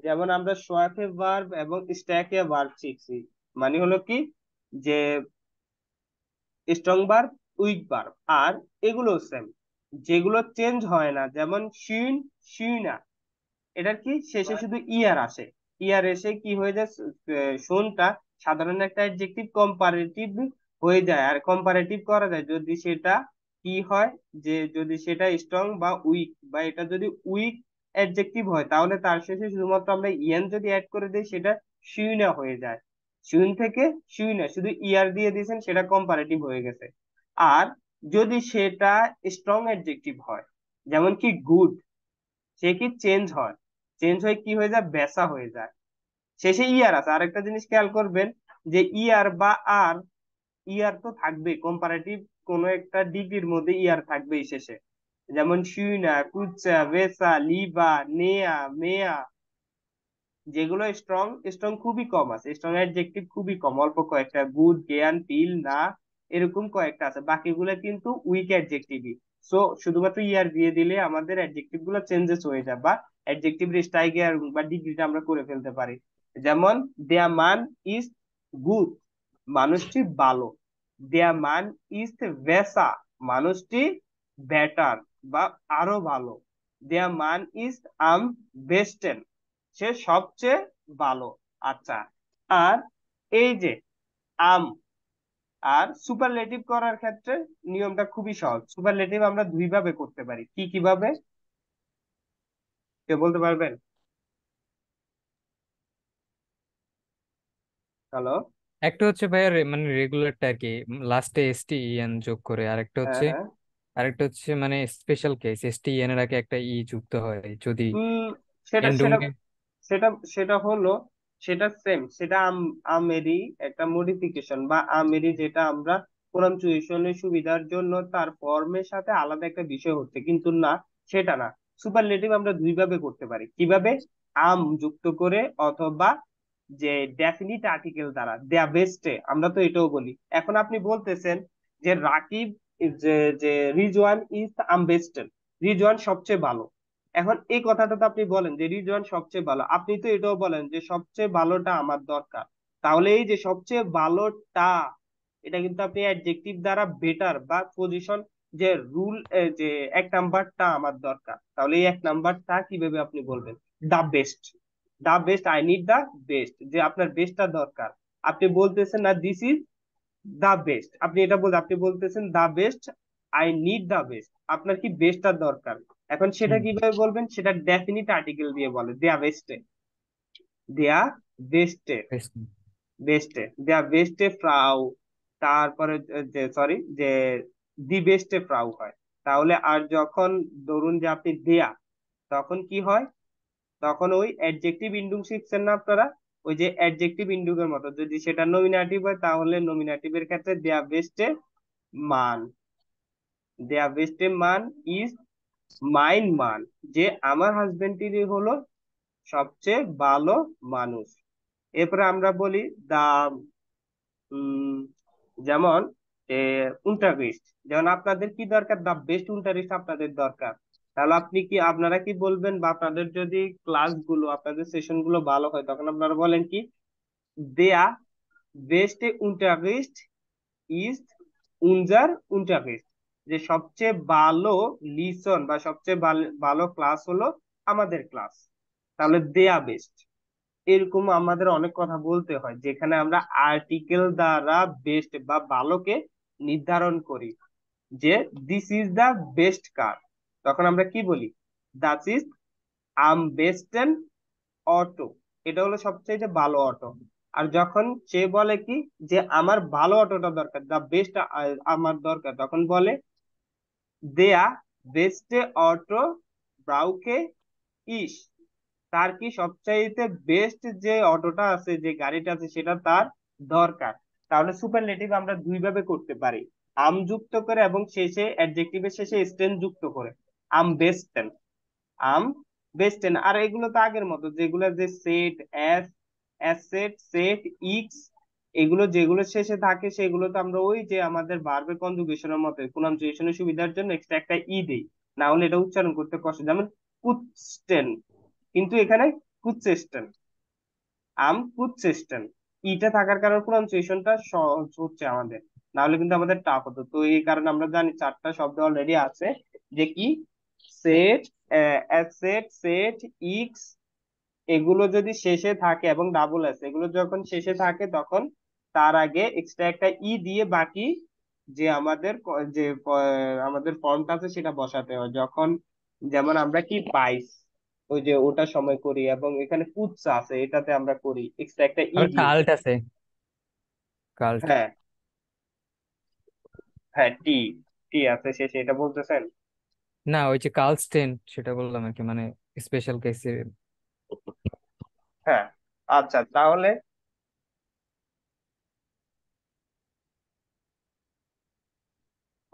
যেমন আমরা সোয়াকে ভার্ব এবং স্ট্যাকে ভার্ব শিখছি, মানে হলো কি যে স্ট্রং ভার্ব, উইক ভার্ব। আর এগুলো সেম, যেগুলো চেঞ্জ হয় না, যেমন শিন, শিনা, এটার কি শেষে শুধু ইয়ার আসে, ইয়ার এসে কি হয়ে যায়, শোনটা সাধারণ একটা অ্যাডজেক্টিভ কম্পারেটিভ হয়ে যায়। আর কম্পারেটিভ করা যায় যদি সেটা কি হয়, যে যদি সেটা স্ট্রং বা উইক, বা এটা যদি উইক অ্যাডজেক্টিভ হয় তাহলে তার শেষে শুধুমাত্র আমরা ইয়ান যদি অ্যাড করে দিই সেটা শুইনা হয়ে যায়। শুইন থেকে শুইনা, শুধু ইয়ার দিয়ে দিয়েছেন, সেটা কম্পারেটিভ হয়ে গেছে। আর যদি সেটা স্ট্রং অ্যাডজেক্টিভ হয়, যেমন কি গুড, সে কি চেঞ্জ হয়, চেঞ্জ হয়ে কি হয়ে যায়, বেসা হয়ে যায়। শেষে ইয়ার আছে, আরেকটা জিনিস খেয়াল করবেন যে ইয়ার বা আর, ইয়ার তো থাকবে কম্পারেটিভ, কোন একটা ডিগ্রির মধ্যে ইয়ার থাকবেই শেষে। যেমন শুইনা, কুচ্চা, বেসা, লিবা, নেয়া, মেয়া, যেগুলো স্ট্রং, স্ট্রং খুবই কম আছে, স্ট্রং অ্যাডজেক্টিভ খুবই কম, অল্প কয়েকটা, গুড, জ্ঞান, পিল, না, এরকম কয়েকটা আছে, বাকিগুলো কিন্তু উইক অ্যাডজেক্টিভই। সো শুধুমাত্র ইয়ার দিয়ে দিলে আমাদের অ্যাডজেক্টিভ গুলো চেঞ্জেস হয়ে যায়, বা অ্যাডজেক্টিভ স্ট্রাইকার বা ডিগ্রিটা আমরা করে ফেলতে পারি। যেমন দেয়া মান ইজ গুড, মানুষটি ভালো। দেয়া মান ইজ ভেসা, মানুষটি বেটার বা আরো ভালো। দেয়া মান ইজ আম বেস্টেন, সে সবচেয়ে ভালো। আচ্ছা, আর এই যে আম, আর সুপারলেটিভ করার ক্ষেত্রে নিয়মটা খুবই সহজ। সুপারলেটিভ আমরা দুই ভাবে করতে পারি, কি কিভাবে কেউ বলতে পারবেন? হ্যালো। একটা হচ্ছে ভাইয়া মানে রেগুলারটা আর কি, লাস্টে STEN যোগ করে, হ্যাঁ, হ্যাঁ। আরেকটা হচ্ছে মানে স্পেশাল কেস, STEN এর আগে একটা যুক্ত হয় যদি উম সেটা সেটা এন্ডুঙ্গে। সেটা সেটা হলো, সেটা সেম, সেটা আমেরই একটা মডিফিকেশন, বা আমেরই, যেটা আমরা প্রনাউন্সিয়েশনের সুবিধার জন্য তার ফর্মের সাথে আলাদা একটা বিষয় হচ্ছে, কিন্তু না, সেটা না। সুপারলেটিভ আমরা দুই ভাবে করতে পারি, কিভাবে, আম যুক্ত করে, অথবা যে ডেফিনিট আর্টিকেল দ্বারা, দেয়া বেস্টে, আমরা তো এটাও বলি। এখন আপনি বলতেছেন যে রাকিব, যে যে রিজওয়ান ইজ আম বেস্টেন, রিজওয়ান সবচেয়ে ভালো। এখন এই কথাটা তো আপনি বলেন যে রিজওয়ান সবচেয়ে ভালো, আপনি তো এটাও বলেন যে সবচেয়ে ভালোটা আমার দরকার। তাহলে এই যে সবচেয়ে ভালোটা, এটা কিন্তু আপনি অ্যাডজেক্টিভ দ্বারা বেটার বা পজিশন, যে রুল, যে এক নাম্বারটা আমার দরকার, তাহলে এই এক নাম্বারটা কিভাবে আপনি বলবেন, the best. The best, I need the best, যে আপনার বেস্টটা দরকার। আপনি বলতেছেন না দিস ইজ দা বেস্ট, আপনি এটা বলতে, আপনি বলতেছেন the best, I need the best, আপনার কি বেস্টটা দরকার। এখন সেটা হুম, কিভাবে বলবেন, সেটা ডেফিনিট আর্টিকেল দিয়ে বলে, দেয়া বেস্টে, দেয়া বেস্টে, বেশ। বেস্টে, দেয়া বেস্টে ফ্রাউ, তারপরে যে সরি, যে দি বেস্টে ফ্রাউ হয়। তাহলে আর যখন ধরুন যে আপনি দেয়া, তখন কি হয়, তখন ওই অ্যাডজেক্টিভ ইন্ডুং শিখছেন না আপনারা, ওই যে অ্যাডজেক্টিভ ইন্ডুং এর মতো, যদি সেটা নমিনাটিভ হয় তাহলে নমিনাটিভের ক্ষেত্রে দেয়া বেস্টে মান, দেয়া বেস্টে মান ইজ মাইন মান, যে আমার হাজবেন্ডটি হলো সবচেয়ে ভালো মানুষ। এরপরে আমরা বলি দা, যেমন উনটারিস্ট, যেমন আপনাদের কি দরকার, দা বেস্ট উনটারিস্ট আপনাদের দরকার। তাহলে আপনি কি, আপনারা কি বলবেন, বা আপনাদের যদি ক্লাসগুলো, আপনাদের সেশন গুলো ভালো হয়, তখন আপনারা বলেন কি, দেয়া বেস্ট উনটারিস্ট ইজ উনজার উনটারিস্ট, যে সবচেয়ে ভালো লিসন বা সবচেয়ে ভালো ভালো ক্লাস হলো আমাদের ক্লাস। তাহলে দেয়া বেস্ট, এরকম আমাদের অনেক কথা বলতে হয়, যেখানে আমরা আর্টিকেল দ্বারা বেস্ট বা ভালোকে নির্ধারণ করি, যে this is the best car, তখন আমরা কি বলি, দ্যাট ইজ আম বেস্টেন অটো, এটা হলো সবচেয়ে ভালো অটো। আর যখন সে বলে কি, যে আমার ভালো অটোটা দরকার, দা বেস্ট আমার দরকার, তখন বলে দেয়া বেস্টে অটো ব্রাউকে ইস, তার কি সবচাইতে বেস্ট যে অটোটা আছে, যে গাড়িটা আছে, সেটা তার দরকার। তাহলে সুপারলেটিভ আমরা দুই ভাবে করতে পারি, আম যুক্ত করে এবং শেষে অ্যাডজেক্টিভের শেষে স্টেন যুক্ত করে, আম বেস্টেন, আম বেস্টেন। আর এগুলো তো আগের মতো, যেগুলো যে সেট, এস, অ্যাসেট, সেট, ইক্স, এগুলো যেগুলো শেষে থাকে, সেগুলো তো আমরা ওই যে আমাদের ভার্বের কনজুগেশনের মতো প্রনাউন্সিয়েশনের সুবিধার জন্য এক্সট্রা একটা দেই, না হলে এটা উচ্চারণ করতে কষ্ট। যেমন কুৎস্টেন, কিন্তু এখানে কুৎসেস্টেন, আম কুৎসেস্টেন, ইটা থাকার কারণে প্রনাউন্সিয়েশনটা সহজ হচ্ছে আমাদের, না হলে কিন্তু আমাদের টাফ হতো। তো এই কারণে আমরা জানি চারটা শব্দ অলরেডি আছে, যে কি, সেট, অ্যাসেট, সেট, ইক্স, এগুলো যদি শেষে থাকে, এবং ডাবল এস, এগুলো যখন শেষে থাকে, তখন তার আগে এক্সট্রা একটা দিয়ে বাকি যে আমাদের আমাদের ফর্মটা আছে সেটা বসাতে হয়। যখন, যেমন আমরা কি 22, ওই যে ওটার সময় করি, এবং এখানে কুৎসা আছে, এটাতে আমরা করি এক্সট্রা একটা ই আবার দিয়েছি। কাল্ট আছে, কাল্ট। হ্যাঁ, হ্যাঁ, টি, টি আছে শেষে, এটা বলতেছেন? না, ওই যে কার্লস্টেন সেটা বললাম আর কি, মানে স্পেশাল কেসে। হ্যাঁ, আচ্ছা তাহলে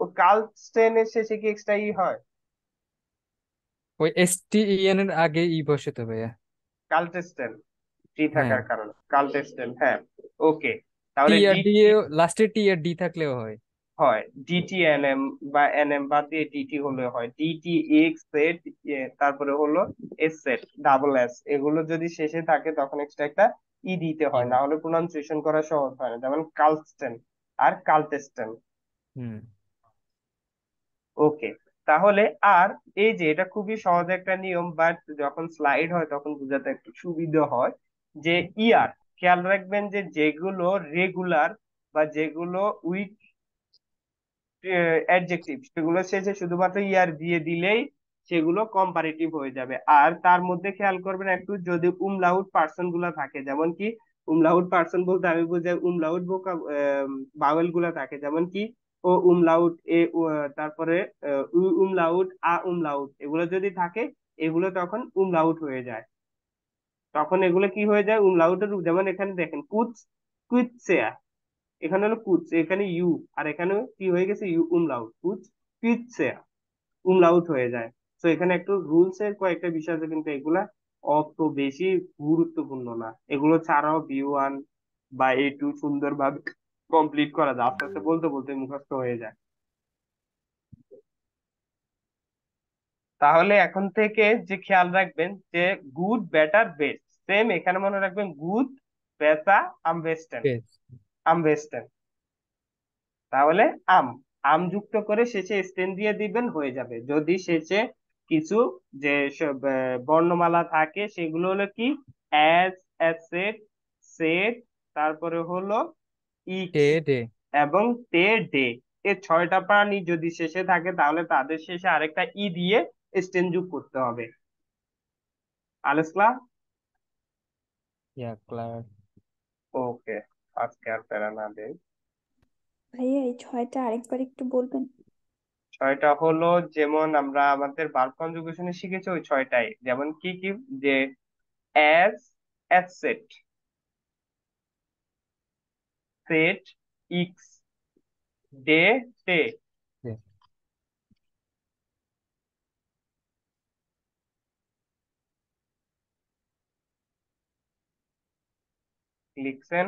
ও কালস্টেনের শেষে কি এক্সট্রা ই হয়? ওই STEN এর আগে ই বসে তো ভাইয়া। কালটেস্টেন, টি হ্যাঁ, থাকার কারণে কালটেস্টেন, হ্যাঁ। ওকে, টি তাহলে আর ডি এ, লাস্টে টি আর ডি থাকলেও হয়। হয় ডিটি এনএম, বা এনএম বাদ দিয়ে ডিটি হলে হয় ডিটি এক্স সেট, তারপরে হলো এস সেট, ডাবল এস, এগুলো যদি শেষে থাকে তখন এক্সট্রা একটা ই দিতে ই হয়, না হয়। হলে প্রোনাউন্সিয়েশন করা সহজ হয় না, যেমন কালস্টেন আর কালটেস্টেন। হুম। ওকে, তাহলে আর এই যে এটা খুবই সহজ একটা নিয়ম, বাট যখন স্লাইড হয় তখন বোঝাতে একটু সুবিধা হয়, যে ইয়ার, খেয়াল রাখবেন যে যেগুলো রেগুলার বা যেগুলো উইথ অ্যাডজেক্টিভ, সেগুলো শেষে শুধুমাত্র ইয়ার দিয়ে দিলেই সেগুলো কম্পারেটিভ হয়ে যাবে। আর তার মধ্যে খেয়াল করবেন একটু, যদি উমলাউট পার্সন গুলা থাকে, যেমন কি উমলাউট পার্সন বলতে আমি বুঝাই উমলাউট ভোকা বাওয়েল গুলা থাকে, যেমন কি ও উমলাউট, তারপরে উ উমলাউট, আ উমলাউট, এগুলো যদি থাকে, এগুলো তখন উমলাউট হয়ে যায়। তখন এগুলো কি হয়ে যায়, উমলাউটের রূপ, যেমন এখানে দেখেন কুচ, কুইৎসেয়া, এখানে হলো কুচ, এখানে ইউ, আর এখানে কি হয়ে গেছে, ইউ উমলাউট, কুচ কুইৎসে উমলাউট হয়ে যায়। তো এখানে একটু রুলস এর কয়েকটা বিষয় আছে, কিন্তু এগুলা অত বেশি গুরুত্বপূর্ণ না, এগুলো ছাড়াও B1 বা A2 সুন্দরভাবে কমপ্লিট করা যায়, আস্তে আস্তে বলতে বলতে মুখস্থ হয়ে যায়। তাহলে এখন থেকে যে খেয়াল রাখবেন যে গুড, বেটার, বেস্ট, সেম এখানে মনে রাখবেন গুড, বেটা, আম বেস্টেন, বেশ। আম বেস্টেন। তাহলে আম, আম যুক্ত করে শেষে স্টেন দিয়ে দিবেন, হয়ে যাবে। যদি শেষে কিছু যে সব বর্ণমালা থাকে, সেগুলো হলো কি অ্যাজ, অ্যাসেট, সেট, তারপরে হলো ডে ইক্স, ডে। এবং তে, ডে। এই ছয়টা প্রাণী যদি শেষে থাকে, তাহলে তাদের শেষে আরেকটা ই দিয়ে স্টেন যোগ করতে হবে। আলেসলা, ইয়া ক্লার। ওকে, আজকে আর প্যারা না দেই। ভাইয়া এই ছয়টা আরেকবার একটু বলবেন? ছয়টা হলো, যেমন আমরা আমাদের ভার্ব কনজুগেশনে শিখেছি ওই ছয়টাই, যেমন কি কি, যে অ্যাজ, অ্যাসেট, সেট, ইক্স, ডে, টে। লিখছেন?